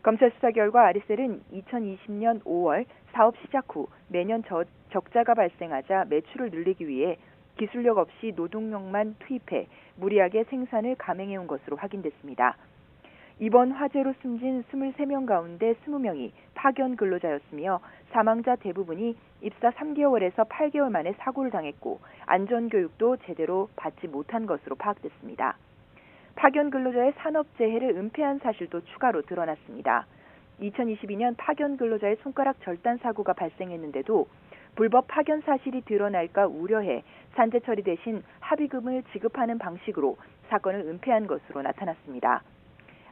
검찰 수사 결과 아리셀은 2020년 5월 사업 시작 후 매년 적자가 발생하자 매출을 늘리기 위해 기술력 없이 노동력만 투입해 무리하게 생산을 감행해온 것으로 확인됐습니다. 이번 화재로 숨진 23명 가운데 20명이 파견 근로자였으며 사망자 대부분이 입사 3개월에서 8개월 만에 사고를 당했고 안전교육도 제대로 받지 못한 것으로 파악됐습니다. 파견 근로자의 산업재해를 은폐한 사실도 추가로 드러났습니다. 2022년 파견 근로자의 손가락 절단 사고가 발생했는데도 불법 파견 사실이 드러날까 우려해 산재 처리 대신 합의금을 지급하는 방식으로 사건을 은폐한 것으로 나타났습니다.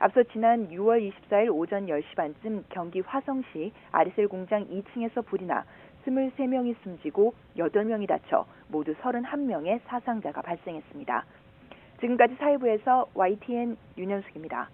앞서 지난 6월 24일 오전 10시 반쯤 경기 화성시 아리셀 공장 2층에서 불이 나 23명이 숨지고 8명이 다쳐 모두 31명의 사상자가 발생했습니다. 지금까지 사회부에서 YTN 윤현숙입니다.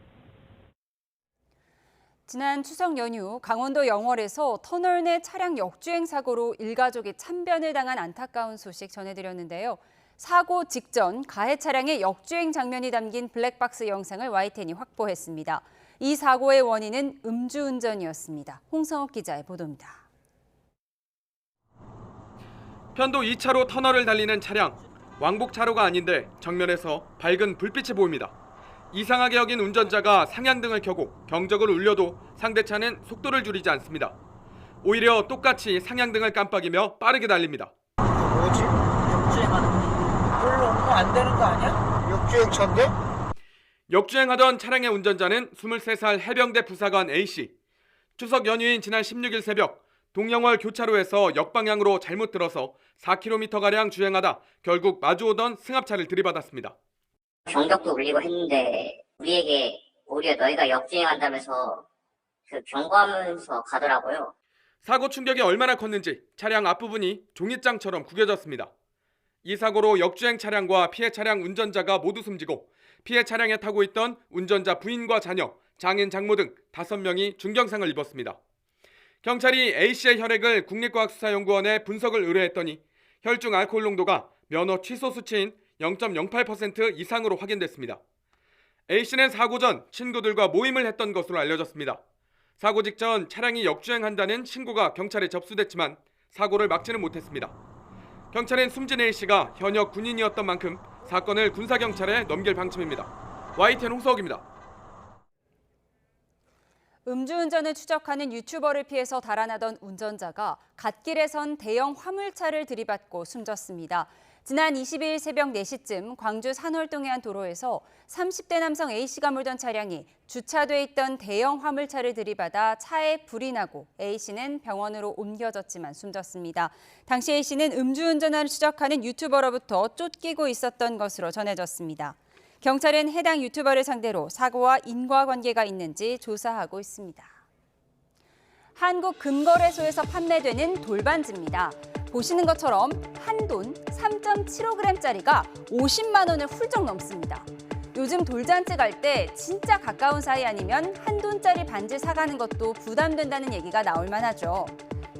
지난 추석 연휴 강원도 영월에서 터널 내 차량 역주행 사고로 일가족이 참변을 당한 안타까운 소식 전해드렸는데요. 사고 직전 가해 차량의 역주행 장면이 담긴 블랙박스 영상을 YTN이 확보했습니다. 이 사고의 원인은 음주운전이었습니다. 홍성욱 기자의 보도입니다. 편도 2차로 터널을 달리는 차량. 왕복 차로가 아닌데 정면에서 밝은 불빛이 보입니다. 이상하게 여긴 운전자가 상향등을 켜고 경적을 울려도 상대 차는 속도를 줄이지 않습니다. 오히려 똑같이 상향등을 깜빡이며 빠르게 달립니다. 뭐지? 역주행하는 별로 안 되는 거 아니야? 역주행차인데? 역주행하던 차량의 운전자는 23살 해병대 부사관 A씨. 추석 연휴인 지난 16일 새벽 동영월 교차로에서 역방향으로 잘못 들어서 4km가량 주행하다 결국 마주오던 승합차를 들이받았습니다. 경적도 울리고 했는데 우리에게 오히려 너희가 역주행한다면서 경고하면서 가더라고요. 사고 충격이 얼마나 컸는지 차량 앞부분이 종잇장처럼 구겨졌습니다. 이 사고로 역주행 차량과 피해 차량 운전자가 모두 숨지고 피해 차량에 타고 있던 운전자 부인과 자녀, 장인, 장모 등 5명이 중경상을 입었습니다. 경찰이 A씨의 혈액을 국립과학수사연구원에 분석을 의뢰했더니 혈중 알코올 농도가 면허 취소 수치인 0.08% 이상으로 확인됐습니다. A씨는 사고 전 친구들과 모임을 했던 것으로 알려졌습니다. 사고 직전 차량이 역주행한다는 신고가 경찰에 접수됐지만 사고를 막지는 못했습니다. 경찰은 숨진 A씨가 현역 군인이었던 만큼 사건을 군사경찰에 넘길 방침입니다. YTN 홍석입니다. 음주운전을 추적하는 유튜버를 피해서 달아나던 운전자가 갓길에 선 대형 화물차를 들이받고 숨졌습니다. 지난 22일 새벽 4시쯤 광주 산월동의 한 도로에서 30대 남성 A씨가 몰던 차량이 주차돼 있던 대형 화물차를 들이받아 차에 불이 나고 A씨는 병원으로 옮겨졌지만 숨졌습니다. 당시 A씨는 음주운전을 추적하는 유튜버로부터 쫓기고 있었던 것으로 전해졌습니다. 경찰은 해당 유튜버를 상대로 사고와 인과관계가 있는지 조사하고 있습니다. 한국금거래소에서 판매되는 돌반지입니다. 보시는 것처럼 한돈 3.75g짜리가 50만 원을 훌쩍 넘습니다. 요즘 돌잔치 갈 때 진짜 가까운 사이 아니면 한돈짜리 반지 사가는 것도 부담된다는 얘기가 나올 만하죠.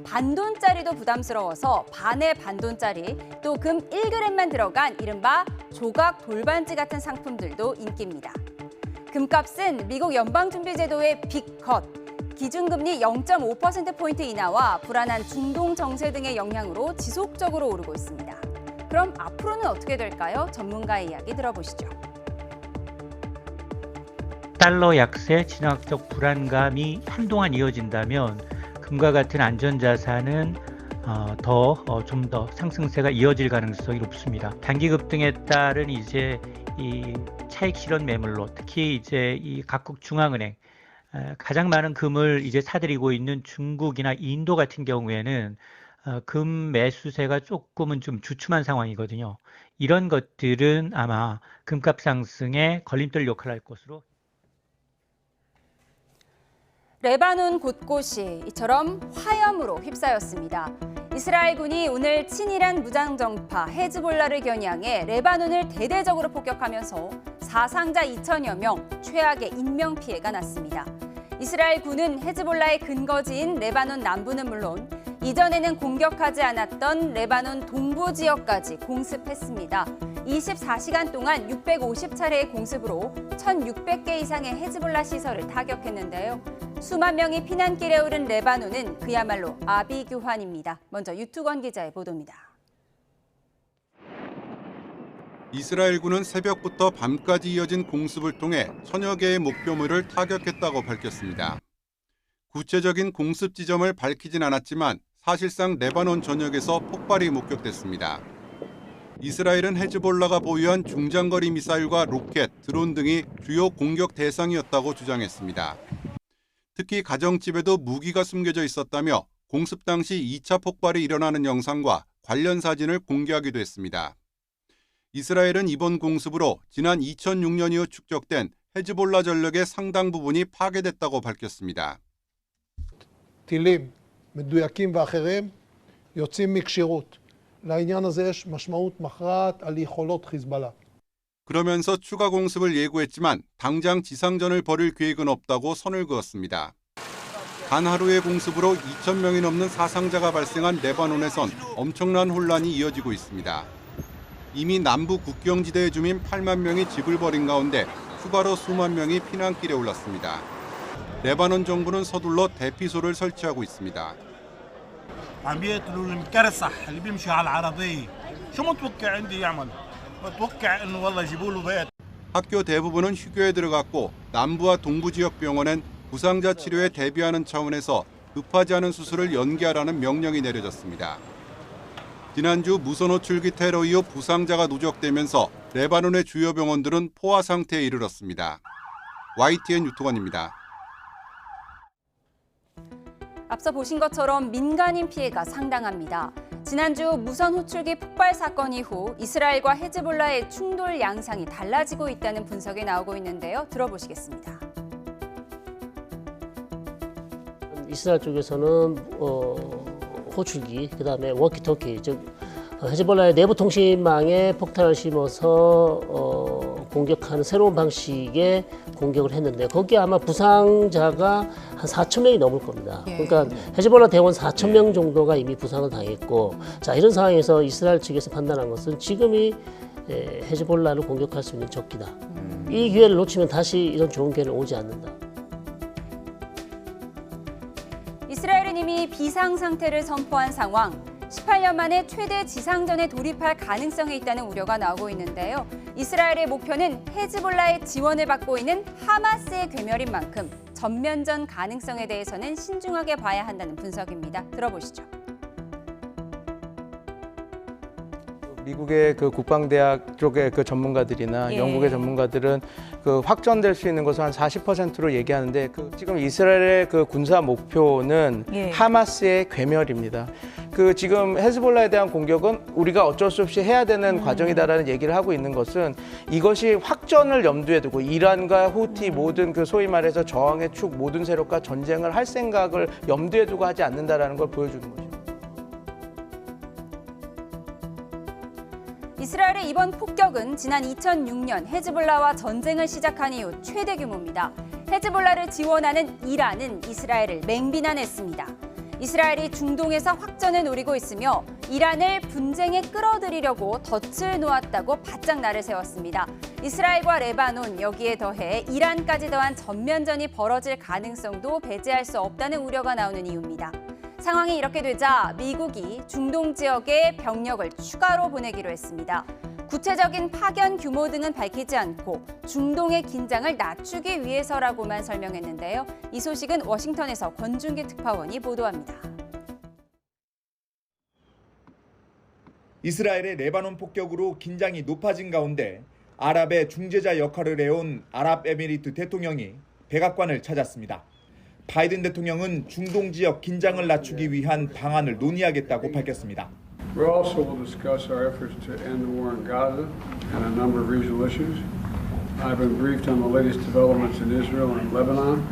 반돈짜리도 부담스러워서 반의 반돈짜리, 또 금 1g만 들어간 이른바 조각 돌반지 같은 상품들도 인기입니다. 금값은 미국 연방준비제도의 빅컷, 기준금리 0.5%포인트 인하와 불안한 중동 정세 등의 영향으로 지속적으로 오르고 있습니다. 그럼 앞으로는 어떻게 될까요? 전문가의 이야기 들어보시죠. 달러 약세, 진화적 불안감이 한동안 이어진다면 금과 같은 안전자산은 좀 더 상승세가 이어질 가능성이 높습니다. 단기 급등에 따른 이제 이 차익 실현 매물로 특히 이제 이 각국 중앙은행 가장 많은 금을 이제 사들이고 있는 중국이나 인도 같은 경우에는 금 매수세가 조금은 좀 주춤한 상황이거든요. 이런 것들은 아마 금값 상승에 걸림돌 역할을 할 것으로. 레바논 곳곳이 이처럼 화염으로 휩싸였습니다. 이스라엘군이 오늘 친이란 무장정파 헤즈볼라를 겨냥해 레바논을 대대적으로 폭격하면서 사상자 2천여 명, 최악의 인명피해가 났습니다. 이스라엘군은 헤즈볼라의 근거지인 레바논 남부는 물론 이전에는 공격하지 않았던 레바논 동부 지역까지 공습했습니다. 24시간 동안 650차례의 공습으로 1,600개 이상의 헤즈볼라 시설을 타격했는데요. 수만 명이 피난길에 오른 레바논은 그야말로 아비규환입니다. 먼저 유투건 기자의 보도입니다. 이스라엘군은 새벽부터 밤까지 이어진 공습을 통해 천여 개의 목표물을 타격했다고 밝혔습니다. 구체적인 공습 지점을 밝히진 않았지만 사실상 레바논 전역에서 폭발이 목격됐습니다. 이스라엘은 헤즈볼라가 보유한 중장거리 미사일과 로켓, 드론 등이 주요 공격 대상이었다고 주장했습니다. 특히 가정집에도 무기가 숨겨져 있었다며 공습 당시 2차 폭발이 일어나는 영상과 관련 사진을 공개하기도 했습니다. 이스라엘은 이번 공습으로 지난 2006년 이후 축적된 헤즈볼라 전력의 상당 부분이 파괴됐다고 밝혔습니다. טילים מדויקים ואחרים יוצאים מכשירות. לעניין הזה יש משמעות מכרעת על יכולות חיזבאללה. 그러면서 추가 공습을 예고했지만 당장 지상전을 벌일 계획은 없다고 선을 그었습니다. 단 하루의 공습으로 2,000명이 넘는 사상자가 발생한 레바논에선 엄청난 혼란이 이어지고 있습니다. 이미 남부 국경지대의 주민 8만 명이 집을 버린 가운데 추가로 수만 명이 피난길에 올랐습니다. 레바논 정부는 서둘러 대피소를 설치하고 있습니다. عم بيقتلوا المكرسح اللي بيمشي على العربية شو متوقع عندي يعمل؟ متوقع انه والله يجيبوا له بيت. 학교 대부분은 휴교에 들어갔고 남부와 동부 지역 병원엔 부상자 치료에 대비하는 차원에서 급하지 않은 수술을 연기하라는 명령이 내려졌습니다. 지난주 무선 호출기 테러 이후 부상자가 누적되면서 레바논의 주요 병원들은 포화 상태에 이르렀습니다. YTN 유통원입니다. 앞서 보신 것처럼 민간인 피해가 상당합니다. 지난주 무선 호출기 폭발 사건 이후 이스라엘과 헤즈볼라의 충돌 양상이 달라지고 있다는 분석이 나오고 있는데요. 들어보시겠습니다. 이스라엘 쪽에서는 호출기, 그다음에 워키토키, 즉 헤즈볼라의 내부 통신망에 폭탄을 심어서 공격하는 새로운 방식의 공격을 했는데 거기에 아마 부상자가 한 4천 명이 넘을 겁니다. 그러니까 헤즈볼라 대원 4천 명 정도가 이미 부상을 당했고, 자 이런 상황에서 이스라엘 측에서 판단한 것은 지금이 헤즈볼라를 공격할 수 있는 적기다. 이 기회를 놓치면 다시 이런 좋은 기회는 오지 않는다. 이스라엘은 이미 비상 상태를 선포한 상황. 18년 만에 최대 지상전에 돌입할 가능성이 있다는 우려가 나오고 있는데요. 이스라엘의 목표는 헤즈볼라의 지원을 받고 있는 하마스의 괴멸인 만큼 전면전 가능성에 대해서는 신중하게 봐야 한다는 분석입니다. 들어보시죠. 미국의 그 국방대학 쪽의 그 전문가들이나 영국의 전문가들은 그 확전될 수 있는 것을 한 40%로 얘기하는데 지금 이스라엘의 그 군사 목표는 하마스의 괴멸입니다. 그 지금 헤즈볼라에 대한 공격은 우리가 어쩔 수 없이 해야 되는 과정이다라는 얘기를 하고 있는 것은 이것이 확전을 염두에 두고 이란과 후티 모든 그 소위 말해서 저항의 축 모든 세력과 전쟁을 할 생각을 염두에 두고 하지 않는다라는 걸 보여주는 거죠. 이스라엘의 이번 폭격은 지난 2006년 헤즈볼라와 전쟁을 시작한 이후 최대 규모입니다. 헤즈볼라를 지원하는 이란은 이스라엘을 맹비난했습니다. 이스라엘이 중동에서 확전을 노리고 있으며 이란을 분쟁에 끌어들이려고 덫을 놓았다고 바짝 날을 세웠습니다. 이스라엘과 레바논 여기에 더해 이란까지 더한 전면전이 벌어질 가능성도 배제할 수 없다는 우려가 나오는 이유입니다. 상황이 이렇게 되자 미국이 중동 지역에 병력을 추가로 보내기로 했습니다. 구체적인 파견 규모 등은 밝히지 않고 중동의 긴장을 낮추기 위해서라고만 설명했는데요. 이 소식은 워싱턴에서 권준기 특파원이 보도합니다. 이스라엘의 레바논 폭격으로 긴장이 높아진 가운데 아랍의 중재자 역할을 해온 아랍에미리트 대통령이 백악관을 찾았습니다. 바이든 대통령은 중동 지역 긴장을 낮추기 위한 방안을 논의하겠다고 밝혔습니다. We also will discuss our efforts to end the war in Gaza and a number of regional issues. I've been briefed on the latest developments in Israel and Lebanon.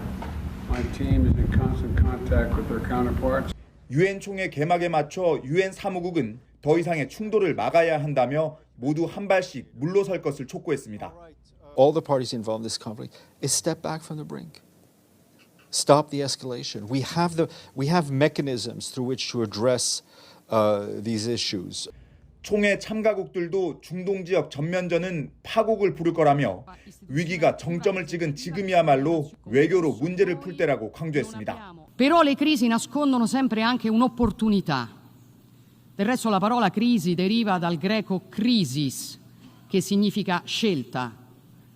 My team is in constant contact with their counterparts. 유엔 총회 개막에 맞춰 유엔 사무국은 더 이상의 충돌을 막아야 한다며 모두 한 발씩 물러설 것을 촉구했습니다. All the parties involved in this conflict is step back from the brink. Stop the escalation. We have mechanisms through which to address these issues. 총회 참가국들도 중동 지역 전면전은 파국을 부를 거라며 위기가 정점을 찍은 지금이야말로 외교로 문제를 풀 때라고 강조했습니다. Però le crisi nascondono sempre anche un'opportunità. Del resto la parola crisi deriva dal greco krisis, che significa scelta,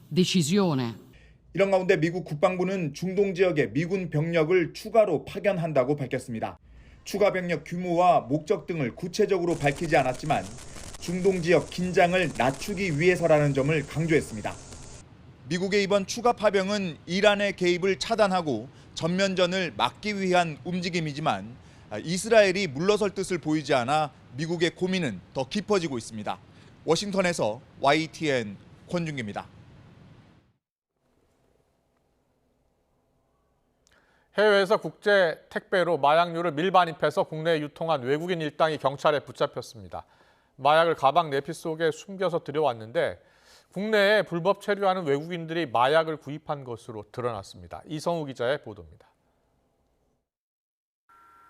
decisione. 이런 가운데 미국 국방부는 중동 지역에 미군 병력을 추가로 파견한다고 밝혔습니다. 추가 병력 규모와 목적 등을 구체적으로 밝히지 않았지만 중동 지역 긴장을 낮추기 위해서라는 점을 강조했습니다. 미국의 이번 추가 파병은 이란의 개입을 차단하고 전면전을 막기 위한 움직임이지만 이스라엘이 물러설 뜻을 보이지 않아 미국의 고민은 더 깊어지고 있습니다. 워싱턴에서 YTN 권준기입니다. 해외에서 국제 택배로 마약류를 밀반입해서 국내에 유통한 외국인 일당이 경찰에 붙잡혔습니다. 마약을 가방 내피 속에 숨겨서 들여왔는데 국내에 불법 체류하는 외국인들이 마약을 구입한 것으로 드러났습니다. 이성우 기자의 보도입니다.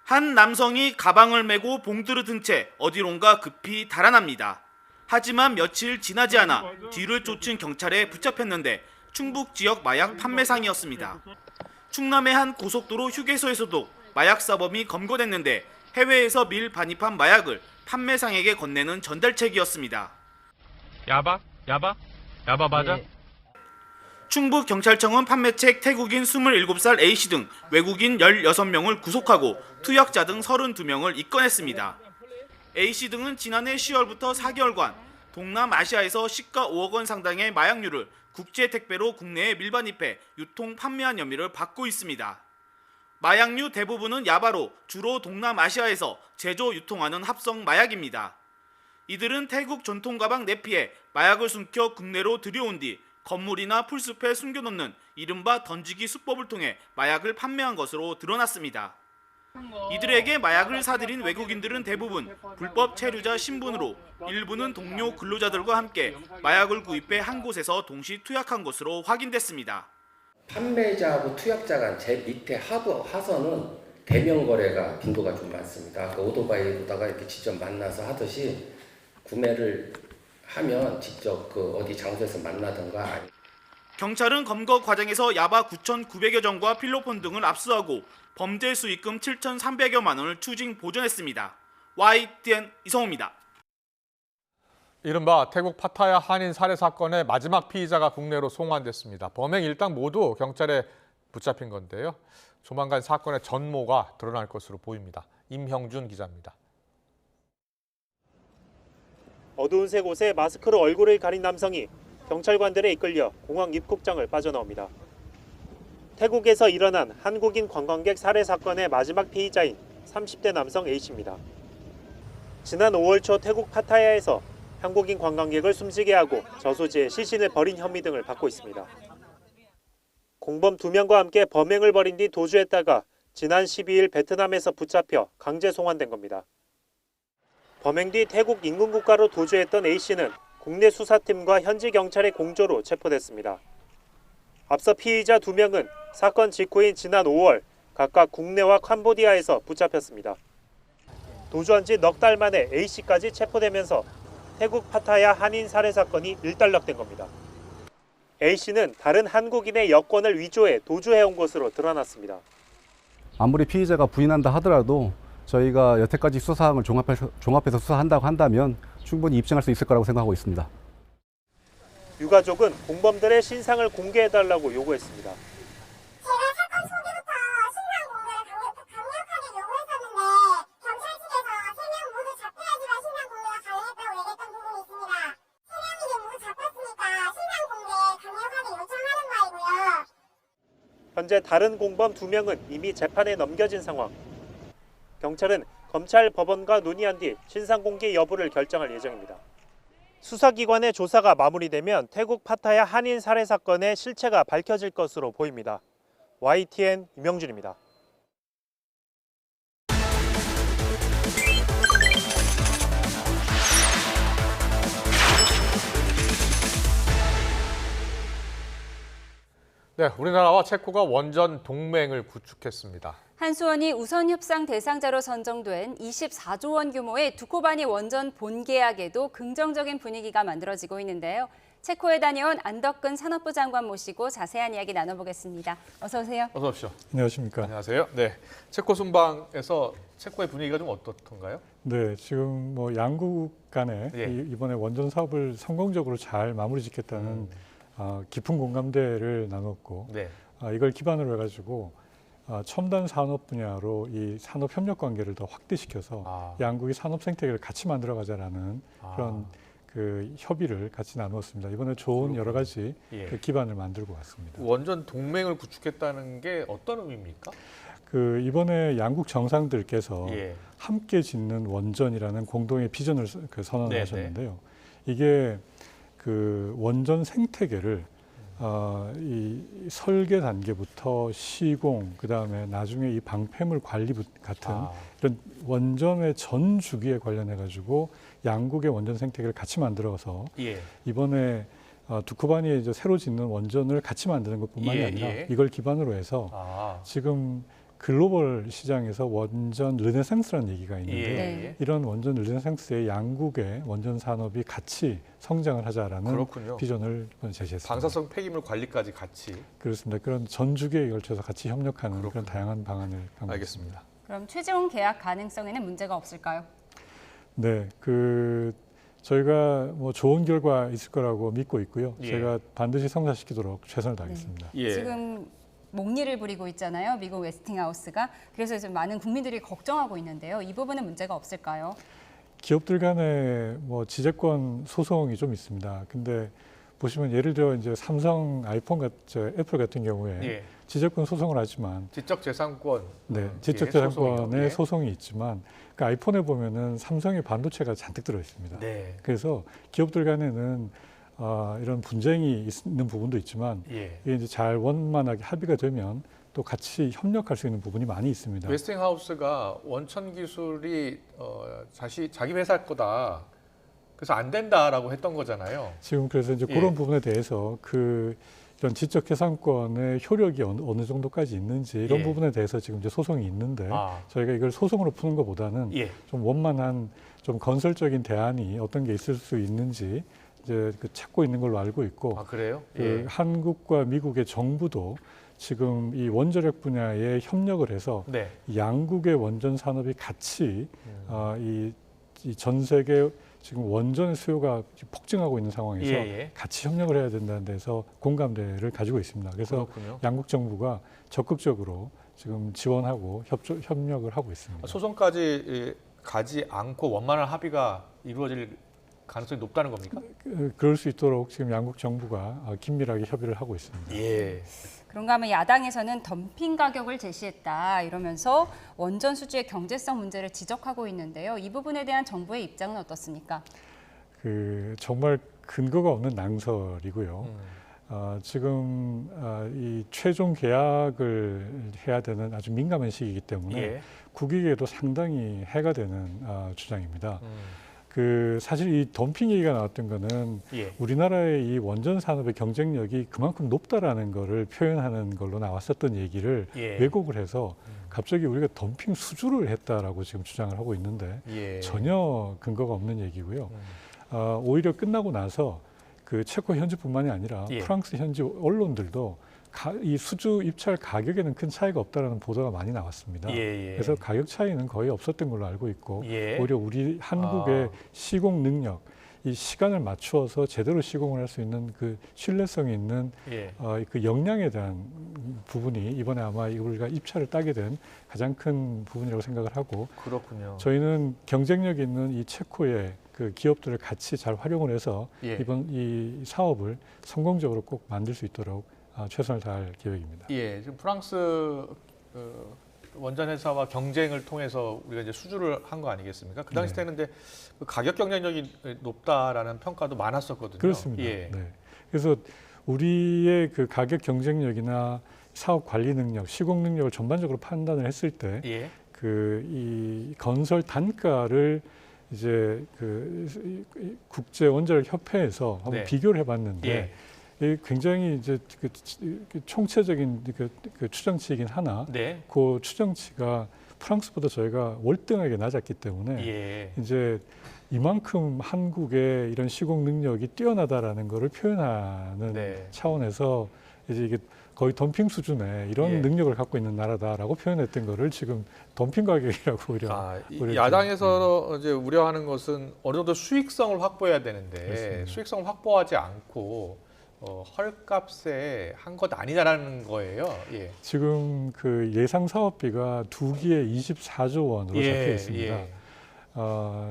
한 남성이 가방을 메고 봉투를 든 채 어디론가 급히 달아납니다. 하지만 며칠 지나지 않아 뒤를 쫓은 경찰에 붙잡혔는데 충북 지역 마약 판매상이었습니다. 충남의 한 고속도로 휴게소에서도 마약 사범이 검거됐는데 해외에서 밀반입한 마약을 판매상에게 건네는 전달책이었습니다. 야바 맞아? 네. 충북경찰청은 판매책 태국인 27살 A씨 등 외국인 16명을 구속하고 투약자 등 32명을 입건했습니다. A씨 등은 지난해 10월부터 4개월간 동남아시아에서 시가 5억 원 상당의 마약류를 국제 택배로 국내에 밀반입해 유통 판매한 혐의를 받고 있습니다. 마약류 대부분은 야바로 주로 동남아시아에서 제조 유통하는 합성 마약입니다. 이들은 태국 전통 가방 내피에 마약을 숨겨 국내로 들여온 뒤 건물이나 풀숲에 숨겨놓는 이른바 던지기 수법을 통해 마약을 판매한 것으로 드러났습니다. 이들에게 마약을 사들인 외국인들은 대부분 불법 체류자 신분으로 일부는 동료 근로자들과 함께 마약을 구입해 한 곳에서 동시 투약한 것으로 확인됐습니다. 판매자하고 투약자가 제 밑에 하선은 대면 거래가 빈도가 좀 많습니다. 그 오토바이로다가 이렇게 직접 만나서 하듯이 구매를 하면 직접 그 어디 장소에서 만나든가. 경찰은 검거 과정에서 야바 9,900여 정과 필로폰 등을 압수하고 범죄 수익금 7,300여만 원을 추징 보존했습니다. YTN 이성호입니다. 이른바 태국 파타야 한인 살해 사건의 마지막 피의자가 국내로 송환됐습니다. 범행 일당 모두 경찰에 붙잡힌 건데요. 조만간 사건의 전모가 드러날 것으로 보입니다. 임형준 기자입니다. 어두운 새 곳에 마스크로 얼굴을 가린 남성이 경찰관들에 이끌려 공항 입국장을 빠져나옵니다. 태국에서 일어난 한국인 관광객 살해 사건의 마지막 피의자인 30대 남성 A씨입니다. 지난 5월 초 태국 파타야에서 한국인 관광객을 숨지게 하고 저소지에 시신을 버린 혐의 등을 받고 있습니다. 공범 2명과 함께 범행을 벌인 뒤 도주했다가 지난 12일 베트남에서 붙잡혀 강제 송환된 겁니다. 범행 뒤 태국 인근국가로 도주했던 A씨는 국내 수사팀과 현지 경찰의 공조로 체포됐습니다. 앞서 피의자 2명은 사건 직후인 지난 5월 각각 국내와 캄보디아에서 붙잡혔습니다. 도주한 지 넉 달 만에 A씨까지 체포되면서 태국 파타야 한인 살해 사건이 일단락된 겁니다. A씨는 다른 한국인의 여권을 위조해 도주해온 것으로 드러났습니다. 아무리 피의자가 부인한다 하더라도 저희가 여태까지 수사사항을 종합해서 수사한다고 한다면 충분히 입증할 수 있을 거라고 생각하고 있습니다. 유가족은 공범들의 신상을 공개해달라고 요구했습니다. 제가 사건 초기부터 신상 공개를 강력하게 요구했었는데 경찰 측에서 3명 모두 잡혀야지만 신상 공개가 가능했다고 얘기했던 부분이 있습니다. 3명이 모두 잡혔으니까 신상 공개 강력하게 요청하는 바이고요. 현재 다른 공범 2명은 이미 재판에 넘겨진 상황. 경찰은 검찰, 법원과 논의한 뒤 신상 공개 여부를 결정할 예정입니다. 수사기관의 조사가 마무리되면 태국 파타야 한인 살해 사건의 실체가 밝혀질 것으로 보입니다. YTN 임영준입니다. 네, 우리나라와 체코가 원전 동맹을 구축했습니다. 한수원이 우선 협상 대상자로 선정된 24조 원 규모의 두코바니 원전 본계약에도 긍정적인 분위기가 만들어지고 있는데요. 체코에 다녀온 안덕근 산업부 장관 모시고 자세한 이야기 나눠보겠습니다. 어서 오세요. 어서 오십시오. 안녕하십니까. 안녕하세요. 네, 체코 순방에서 체코의 분위기가 좀 어떻던가요? 네, 지금 뭐 양국 간에 이번에 원전 사업을 성공적으로 잘 마무리 짓겠다는 깊은 공감대를 나눴고 이걸 기반으로 해가지고 첨단 산업 분야로 이 산업 협력 관계를 더 확대시켜서 양국이 산업 생태계를 같이 만들어가자라는 그런 그 협의를 같이 나누었습니다. 이번에 좋은 여러 가지 그 기반을 만들고 왔습니다. 원전 동맹을 구축했다는 게 어떤 의미입니까? 그 이번에 양국 정상들께서 함께 짓는 원전이라는 공동의 비전을 선언하셨는데요. 이게 그 원전 생태계를 이 설계 단계부터 시공, 그다음에 나중에 이 방패물 관리 같은 이런 원전의 전 주기에 관련해 가지고 양국의 원전 생태계를 같이 만들어서 이번에 두코바니에 이제 새로 짓는 원전을 같이 만드는 것뿐만이 아니라 이걸 기반으로 해서 지금 글로벌 시장에서 원전 르네상스라는 얘기가 있는데요. 예. 이런 원전 르네상스의 양국의 원전 산업이 같이 성장을 하자라는 그렇군요. 비전을 제시했습니다. 방사성 폐기물 관리까지 같이. 그렇습니다. 그런 전 주기에 걸쳐서 같이 협력하는 그런 다양한 방안을 강구했습니다. 알겠습니다. 그럼 최재원 계약 가능성에는 문제가 없을까요? 네, 저희가 뭐 좋은 결과 있을 거라고 믿고 있고요. 예. 제가 반드시 성사시키도록 최선을 다하겠습니다. 예. 지금 목리를 부리고 있잖아요. 미국 웨스팅하우스가. 그래서 지금 많은 국민들이 걱정하고 있는데요. 이 부분은 문제가 없을까요? 기업들 간에 뭐 지재권 소송이 좀 있습니다. 근데 보시면 예를 들어 이제 삼성, 애플 같은 경우에 예. 지재권 소송을 하지만 지적재산권. 네, 지적재산권의 예. 소송이 있지만 그 아이폰에 보면은 삼성의 반도체가 잔뜩 들어 있습니다. 네. 그래서 기업들 간에는 이런 분쟁이 있는 부분도 있지만 예. 이게 이제 잘 원만하게 합의가 되면 또 같이 협력할 수 있는 부분이 많이 있습니다. 웨스팅하우스가 원천 기술이 자기 회사 거다. 그래서 안 된다라고 했던 거잖아요. 지금 그래서 이제 예. 그런 부분에 대해서 이런 지적재산권의 효력이 어느 정도까지 있는지 이런 예. 부분에 대해서 지금 이제 소송이 있는데 저희가 이걸 소송으로 푸는 것보다는 예. 좀 원만한 좀 건설적인 대안이 어떤 게 있을 수 있는지 이제 찾고 있는 걸로 알고 있고 그래요? 예. 한국과 미국의 정부도 지금 이 원자력 분야에 협력을 해서 네. 양국의 원전 산업이 같이 이 전 세계 지금 원전의 수요가 폭증하고 있는 상황에서 예. 같이 협력을 해야 된다는 데서 공감대를 가지고 있습니다. 그래서 그렇군요. 양국 정부가 적극적으로 지금 지원하고 협력을 하고 있습니다. 소송까지 가지 않고 원만한 합의가 이루어질 가능성이 높다는 겁니까? 그럴 수 있도록 지금 양국 정부가 긴밀하게 협의를 하고 있습니다. 예. 그런가 하면 야당에서는 덤핑 가격을 제시했다 이러면서 원전 수주의 경제성 문제를 지적하고 있는데요. 이 부분에 대한 정부의 입장은 어떻습니까? 정말 근거가 없는 낭설이고요. 지금 이 최종 계약을 해야 되는 아주 민감한 시기이기 때문에 예. 국익에도 상당히 해가 되는 주장입니다. 사실 이 덤핑 얘기가 나왔던 거는 예. 우리나라의 이 원전 산업의 경쟁력이 그만큼 높다라는 거를 표현하는 걸로 나왔었던 얘기를 예. 왜곡을 해서 갑자기 우리가 덤핑 수주를 했다라고 지금 주장을 하고 있는데 예. 전혀 근거가 없는 얘기고요. 오히려 끝나고 나서 체코 현지뿐만이 아니라 예. 프랑스 현지 언론들도 이 수주 입찰 가격에는 큰 차이가 없다라는 보도가 많이 나왔습니다. 예. 그래서 가격 차이는 거의 없었던 걸로 알고 있고 예. 오히려 우리 한국의 시공 능력, 이 시간을 맞추어서 제대로 시공을 할 수 있는 그 신뢰성이 있는 예. 그 역량에 대한 부분이 이번에 아마 우리가 입찰을 따게 된 가장 큰 부분이라고 생각을 하고 그렇군요. 저희는 경쟁력 있는 이 체코의 그 기업들을 같이 잘 활용을 해서 예. 이번 이 사업을 성공적으로 꼭 만들 수 있도록 최선을 다할 계획입니다. 예, 지금 프랑스 원전 회사와 경쟁을 통해서 우리가 이제 수주를 한 거 아니겠습니까? 그 당시 때는 근데 그 가격 경쟁력이 높다라는 평가도 많았었거든요. 그렇습니다. 예. 네. 그래서 우리의 그 가격 경쟁력이나 사업 관리 능력, 시공 능력을 전반적으로 판단을 했을 때, 예. 이 건설 단가를 이제 국제 원자력 협회에서 한번 네. 비교를 해봤는데. 굉장히 이제 총체적인 그 추정치이긴 하나, 네. 그 추정치가 프랑스보다 저희가 월등하게 낮았기 때문에 예. 이제 이만큼 한국의 이런 시공 능력이 뛰어나다라는 것을 표현하는 네. 차원에서 이제 이게 거의 덤핑 수준의 이런 예. 능력을 갖고 있는 나라다라고 표현했던 거를 지금 덤핑 가격이라고 오히려 야당에서 이제 우려하는 것은 어느 정도 수익성을 확보해야 되는데 그렇습니다. 수익성을 확보하지 않고 헐값에 한 것 아니냐라는 거예요. 예. 지금 그 예상 사업비가 2기에 24조 원으로 잡혀 있습니다. 예.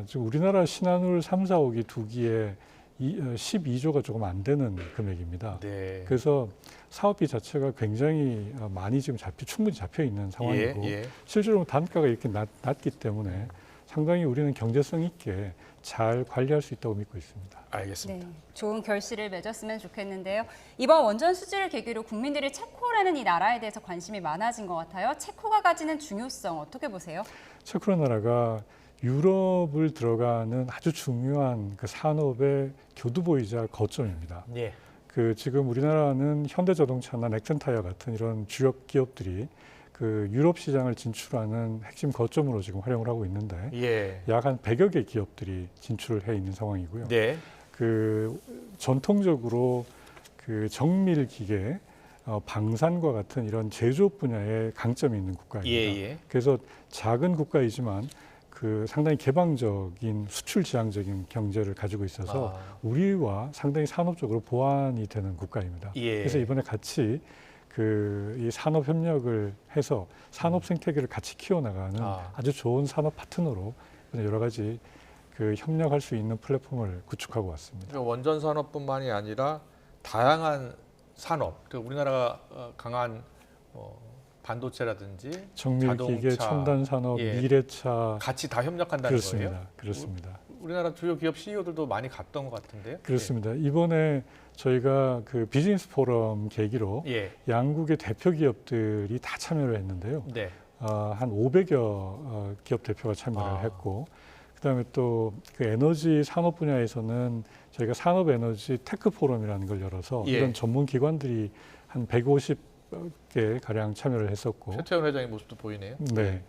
지금 우리나라 신한울 3, 4, 5기 2기에 12조가 조금 안 되는 금액입니다. 네. 그래서 사업비 자체가 굉장히 많이 지금 충분히 잡혀 있는 상황이고 실제로 단가가 이렇게 낮기 때문에 상당히 우리는 경제성 있게 잘 관리할 수 있다고 믿고 있습니다. 알겠습니다. 네, 좋은 결실을 맺었으면 좋겠는데요. 이번 원전 수주를 계기로 국민들이 체코라는 이 나라에 대해서 관심이 많아진 것 같아요. 체코가 가지는 중요성 어떻게 보세요? 체코 나라가 유럽을 들어가는 아주 중요한 그 산업의 교두보이자 거점입니다. 예. 지금 우리나라는 현대자동차나 넥센타이어 같은 이런 주력 기업들이 그 유럽 시장을 진출하는 핵심 거점으로 지금 활용을 하고 있는데 예. 약 한 100여 개 기업들이 진출을 해 있는 상황이고요. 네. 그 전통적으로 그 정밀 기계, 방산과 같은 이런 제조업 분야에 강점이 있는 국가입니다. 예. 그래서 작은 국가이지만 그 상당히 개방적인 수출 지향적인 경제를 가지고 있어서 우리와 상당히 산업적으로 보완이 되는 국가입니다. 예. 그래서 이번에 같이 이 산업 협력을 해서 산업 생태계를 같이 키워나가는 아주 좋은 산업 파트너로 여러 가지 그 협력할 수 있는 플랫폼을 구축하고 왔습니다. 원전 산업뿐만이 아니라 다양한 산업, 우리나라가 강한 반도체라든지 정밀기계, 자동차, 첨단 산업, 예. 미래차 같이 다 협력한다는 그렇습니다. 거예요? 그렇습니다. 우리나라 주요 기업 CEO들도 많이 갔던 것 같은데요? 그렇습니다. 이번에 저희가 그 비즈니스 포럼 계기로 예. 양국의 대표 기업들이 다 참여를 했는데요. 네. 한 500여 기업 대표가 참여를 했고, 그다음에 또 그 에너지 산업 분야에서는 저희가 산업 에너지 테크 포럼이라는 걸 열어서 예. 이런 전문 기관들이 한 150개 가량 참여를 했었고, 최태원 회장의 모습도 보이네요. 네.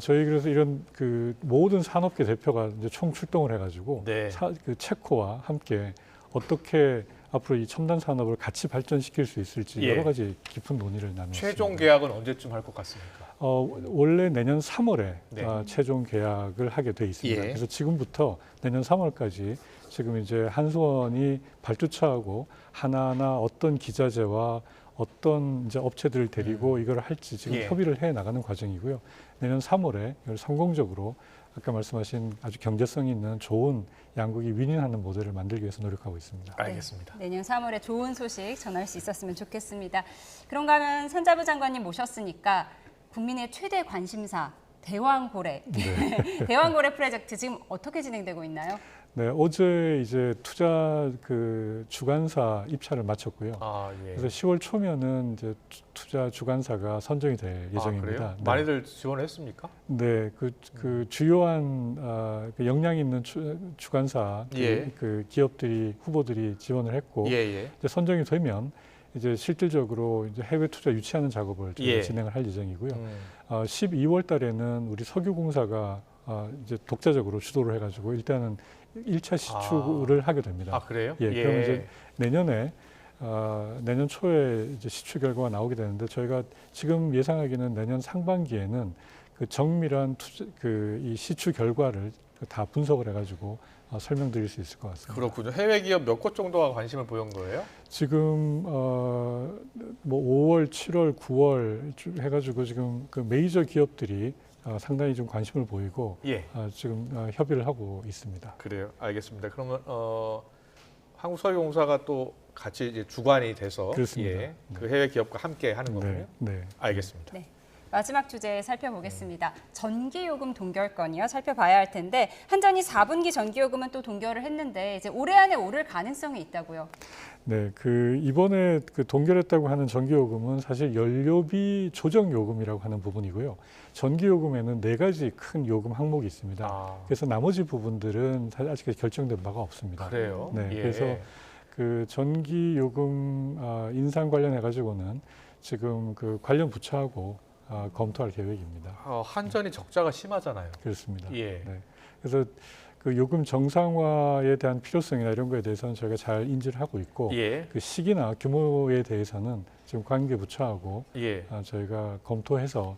저희 그래서 이런 그 모든 산업계 대표가 이제 총 출동을 해가지고 네. 그 체코와 함께 어떻게 앞으로 이 첨단 산업을 같이 발전시킬 수 있을지 예. 여러 가지 깊은 논의를 나눴습니다. 최종 계약은 언제쯤 할 것 같습니까? 원래 내년 3월에 네. 최종 계약을 하게 돼 있습니다. 예. 그래서 지금부터 내년 3월까지 지금 이제 한수원이 발주처하고 하나하나 어떤 기자재와 어떤 이제 업체들을 데리고 이걸 할지 지금 예. 협의를 해 나가는 과정이고요. 내년 3월에 이걸 성공적으로 아까 말씀하신 아주 경제성 있는 좋은 양국이 윈윈하는 모델을 만들기 위해서 노력하고 있습니다. 알겠습니다. 내년 3월에 좋은 소식 전할 수 있었으면 좋겠습니다. 그런가 하면 산자부 장관님 모셨으니까 국민의 최대 관심사 대왕고래. 네. 대왕고래 프로젝트 지금 어떻게 진행되고 있나요? 네, 어제 이제 투자 그 주관사 입찰을 마쳤고요. 예. 그래서 10월 초면은 이제 투자 주관사가 선정이 될 예정입니다. 그래요? 네. 많이들 지원을 했습니까? 네, 그 주요한 그 역량 있는 주관사 예. 그 기업들이 후보들이 지원을 했고 예. 이제 선정이 되면 이제 실질적으로 이제 해외 투자 유치하는 작업을 예. 진행을 할 예정이고요. 12월 달에는 우리 석유공사가 이제 독자적으로 주도를 해가지고 일단은 1차 시추를 하게 됩니다. 그래요? 예, 그럼 이제 내년에 내년 초에 이제 시추 결과가 나오게 되는데 저희가 지금 예상하기는 내년 상반기에는 그 정밀한 이 시추 결과를 다 분석을 해가지고 설명드릴 수 있을 것 같습니다. 그렇군요. 해외 기업 몇 곳 정도가 관심을 보인 거예요? 지금 뭐 5월, 7월, 9월 해가지고 지금 그 메이저 기업들이 상당히 좀 관심을 보이고 예. 지금 협의를 하고 있습니다. 그래요. 알겠습니다. 그러면 한국석유공사가 또 같이 이제 주관이 돼서 그렇습니다. 그 해외 기업과 함께 하는 거군요. 네. 알겠습니다. 네. 마지막 주제 살펴보겠습니다. 전기요금 동결건이요. 살펴봐야 할 텐데 한전이 4분기 전기요금은 또 동결을 했는데 이제 올해 안에 오를 가능성이 있다고요. 네, 그 이번에 그 동결했다고 하는 전기요금은 사실 연료비 조정 요금이라고 하는 부분이고요. 전기요금에는 4가지 큰 요금 항목이 있습니다. 그래서 나머지 부분들은 사실 아직까지 결정된 바가 없습니다. 그래요? 네, 예. 그래서 그 전기요금 인상 관련해 가지고는 지금 그 관련 부처하고 검토할 계획입니다. 한전이 적자가 심하잖아요. 그렇습니다. 예. 네. 그래서 그 요금 정상화에 대한 필요성이나 이런 거에 대해서는 저희가 잘 인지를 하고 있고 예. 그 시기나 규모에 대해서는 지금 관계 부처하고 예. 저희가 검토해서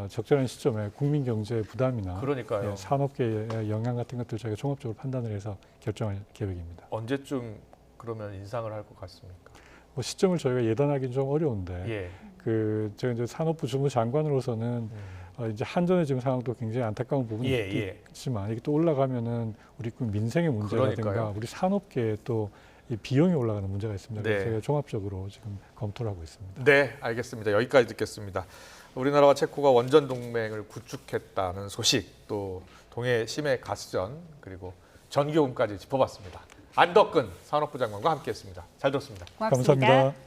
적절한 시점에 국민 경제 부담이나 그러니까요. 산업계의 영향 같은 것들 저희가 종합적으로 판단을 해서 결정할 계획입니다. 언제쯤 그러면 인상을 할 것 같습니까? 뭐 시점을 저희가 예단하기는 좀 어려운데 예. 그 제가 이제 산업부 주무장관으로서는 이제 한전의 지금 상황도 굉장히 안타까운 부분이 있지만 이게 또 올라가면은 우리 그 민생의 문제라든가 그러니까요. 우리 산업계에 또 이 비용이 올라가는 문제가 있습니다. 그래서 네. 저희가 종합적으로 지금 검토를 하고 있습니다. 네, 알겠습니다. 여기까지 듣겠습니다. 우리나라와 체코가 원전 동맹을 구축했다는 소식, 또 동해 심해 가스전 그리고 전기요금까지 짚어봤습니다. 안덕근 산업부 장관과 함께했습니다. 잘 들었습니다. 고맙습니다. 감사합니다.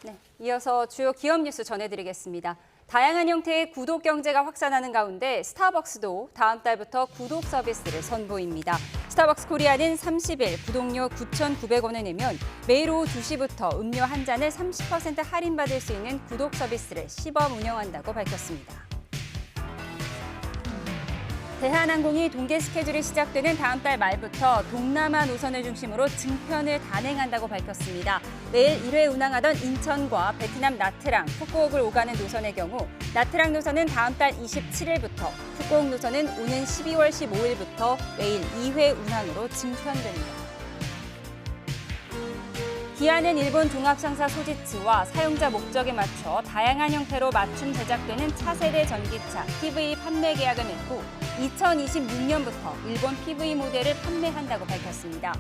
네, 이어서 주요 기업 뉴스 전해드리겠습니다. 다양한 형태의 구독 경제가 확산하는 가운데 스타벅스도 다음 달부터 구독 서비스를 선보입니다. 스타벅스 코리아는 30일 구독료 9,900원을 내면 매일 오후 2시부터 음료 한 잔을 30% 할인받을 수 있는 구독 서비스를 시범 운영한다고 밝혔습니다. 대한항공이 동계 스케줄이 시작되는 다음 달 말부터 동남아 노선을 중심으로 증편을 단행한다고 밝혔습니다. 매일 1회 운항하던 인천과 베트남 나트랑, 푸꾸옥을 오가는 노선의 경우 나트랑 노선은 다음 달 27일부터, 푸꾸옥 노선은 오는 12월 15일부터 매일 2회 운항으로 증편됩니다. 기아는 일본 종합상사 소지츠와 사용자 목적에 맞춰 다양한 형태로 맞춤 제작되는 차세대 전기차 PV 판매 계약을 맺고 2026년부터 일본 PV 모델을 판매한다고 밝혔습니다.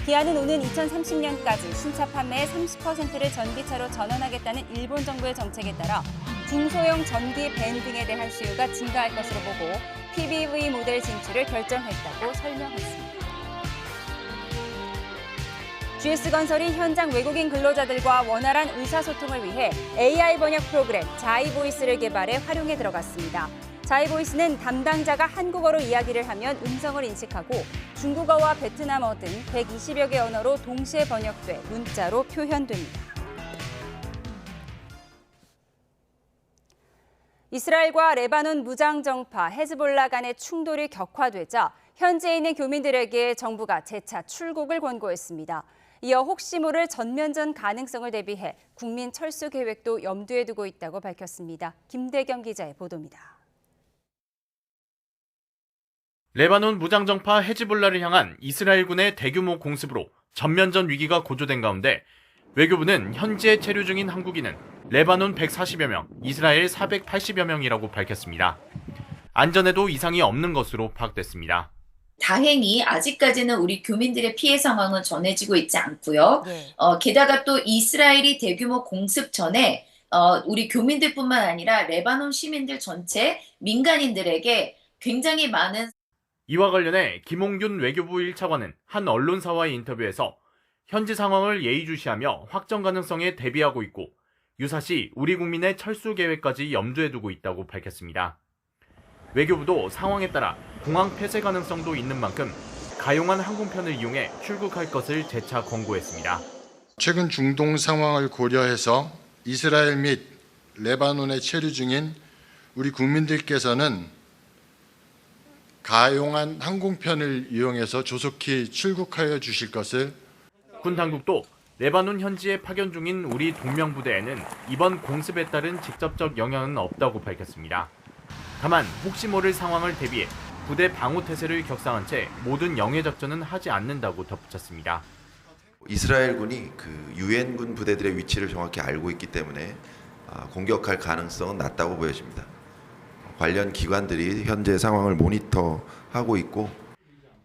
기아는 오는 2030년까지 신차 판매의 30%를 전기차로 전환하겠다는 일본 정부의 정책에 따라 중소형 전기 밴 등에 대한 수요가 증가할 것으로 보고 PV 모델 진출을 결정했다고 설명했습니다. GS건설이 현장 외국인 근로자들과 원활한 의사소통을 위해 AI 번역 프로그램 자이보이스를 개발해 활용에 들어갔습니다. 자이보이스는 담당자가 한국어로 이야기를 하면 음성을 인식하고 중국어와 베트남어 등 120여 개 언어로 동시에 번역돼 문자로 표현됩니다. 이스라엘과 레바논 무장정파 헤즈볼라 간의 충돌이 격화되자 현지에 있는 교민들에게 정부가 재차 출국을 권고했습니다. 이어 혹시 모를 전면전 가능성을 대비해 국민 철수 계획도 염두에 두고 있다고 밝혔습니다. 김대경 기자의 보도입니다. 레바논 무장정파 헤즈볼라를 향한 이스라엘군의 대규모 공습으로 전면전 위기가 고조된 가운데 외교부는 현지에 체류 중인 한국인은 레바논 140여 명, 이스라엘 480여 명이라고 밝혔습니다. 안전에도 이상이 없는 것으로 파악됐습니다. 다행히 아직까지는 우리 교민들의 피해 상황은 전해지고 있지 않고요. 게다가 또 이스라엘이 대규모 공습 전에 우리 교민들뿐만 아니라 레바논 시민들 전체 민간인들에게 굉장히 많은 이와 관련해 김홍균 외교부 1차관은 한 언론사와의 인터뷰에서 현지 상황을 예의주시하며 확정 가능성에 대비하고 있고 유사시 우리 국민의 철수 계획까지 염두에 두고 있다고 밝혔습니다. 외교부도 상황에 따라 공항 폐쇄 가능성도 있는 만큼 가용한 항공편을 이용해 출국할 것을 재차 권고했습니다. 최근 중동 상황을 고려해서 이스라엘 및 레바논에 체류 중인 우리 국민들께서는 가용한 항공편을 이용해서 조속히 출국하여 주실 것을 군 당국도 레바논 현지에 파견 중인 우리 동명부대에는 이번 공습에 따른 직접적 영향은 없다고 밝혔습니다. 다만 혹시 모를 상황을 대비해 부대 방호 태세를 격상한 채 모든 영해 작전은 하지 않는다고 덧붙였습니다. 이스라엘군이 그 유엔군 부대들의 위치를 정확히 알고 있기 때문에 공격할 가능성은 낮다고 보여집니다. 관련 기관들이 현재 상황을 모니터하고 있고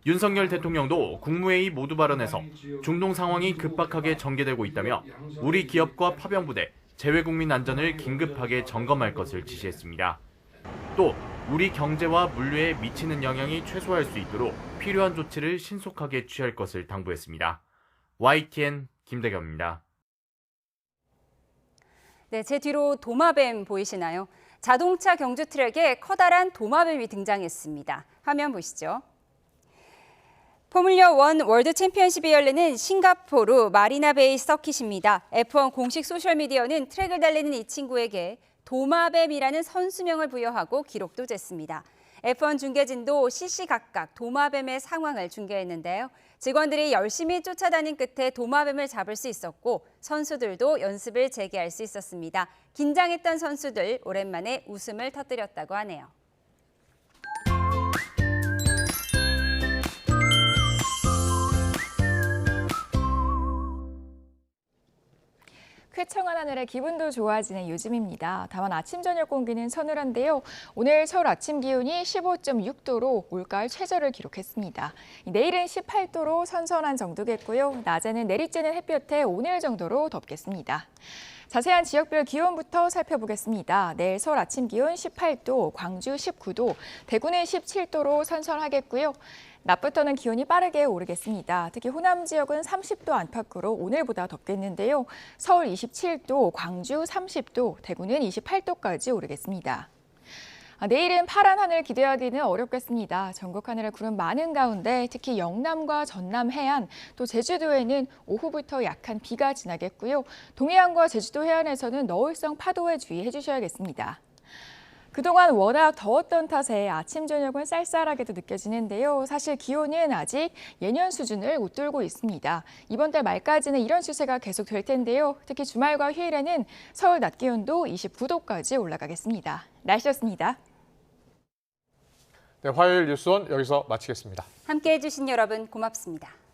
윤석열 대통령도 국무회의 모두 발언에서 중동 상황이 급박하게 전개되고 있다며 우리 기업과 파병부대, 재외국민 안전을 긴급하게 점검할 것을 지시했습니다. 또 우리 경제와 물류에 미치는 영향이 최소화할 수 있도록 필요한 조치를 신속하게 취할 것을 당부했습니다. YTN 김대겸입니다. 네, 제 뒤로 도마뱀 보이시나요? 자동차 경주 트랙에 커다란 도마뱀이 등장했습니다. 화면 보시죠. 포뮬러1 월드 챔피언십이 열리는 싱가포르 마리나베이 서킷입니다. F1 공식 소셜미디어는 트랙을 달리는 이 친구에게 도마뱀이라는 선수명을 부여하고 기록도 쟀습니다. F1 중계진도 시시각각 도마뱀의 상황을 중계했는데요. 직원들이 열심히 쫓아다닌 끝에 도마뱀을 잡을 수 있었고 선수들도 연습을 재개할 수 있었습니다. 긴장했던 선수들 오랜만에 웃음을 터뜨렸다고 하네요. 쾌청한 하늘에 기분도 좋아지는 요즘입니다. 다만 아침 저녁 공기는 서늘한데요. 오늘 서울 아침 기온이 15.6도로 올가을 최저를 기록했습니다. 내일은 18도로 선선한 정도겠고요. 낮에는 내리쬐는 햇볕에 오늘 정도로 덥겠습니다. 자세한 지역별 기온부터 살펴보겠습니다. 내일 서울 아침 기온 18도, 광주 19도, 대구는 17도로 선선하겠고요. 낮부터는 기온이 빠르게 오르겠습니다. 특히 호남 지역은 30도 안팎으로 오늘보다 덥겠는데요. 서울 27도, 광주 30도, 대구는 28도까지 오르겠습니다. 내일은 파란 하늘 기대하기는 어렵겠습니다. 전국 하늘에 구름 많은 가운데 특히 영남과 전남 해안 또 제주도에는 오후부터 약한 비가 지나겠고요. 동해안과 제주도 해안에서는 너울성 파도에 주의해 주셔야겠습니다. 그동안 워낙 더웠던 탓에 아침, 저녁은 쌀쌀하게도 느껴지는데요. 사실 기온은 아직 예년 수준을 웃돌고 있습니다. 이번 달 말까지는 이런 추세가 계속될 텐데요. 특히 주말과 휴일에는 서울 낮 기온도 29도까지 올라가겠습니다. 날씨였습니다. 네, 화요일 뉴스원 여기서 마치겠습니다. 함께해 주신 여러분 고맙습니다.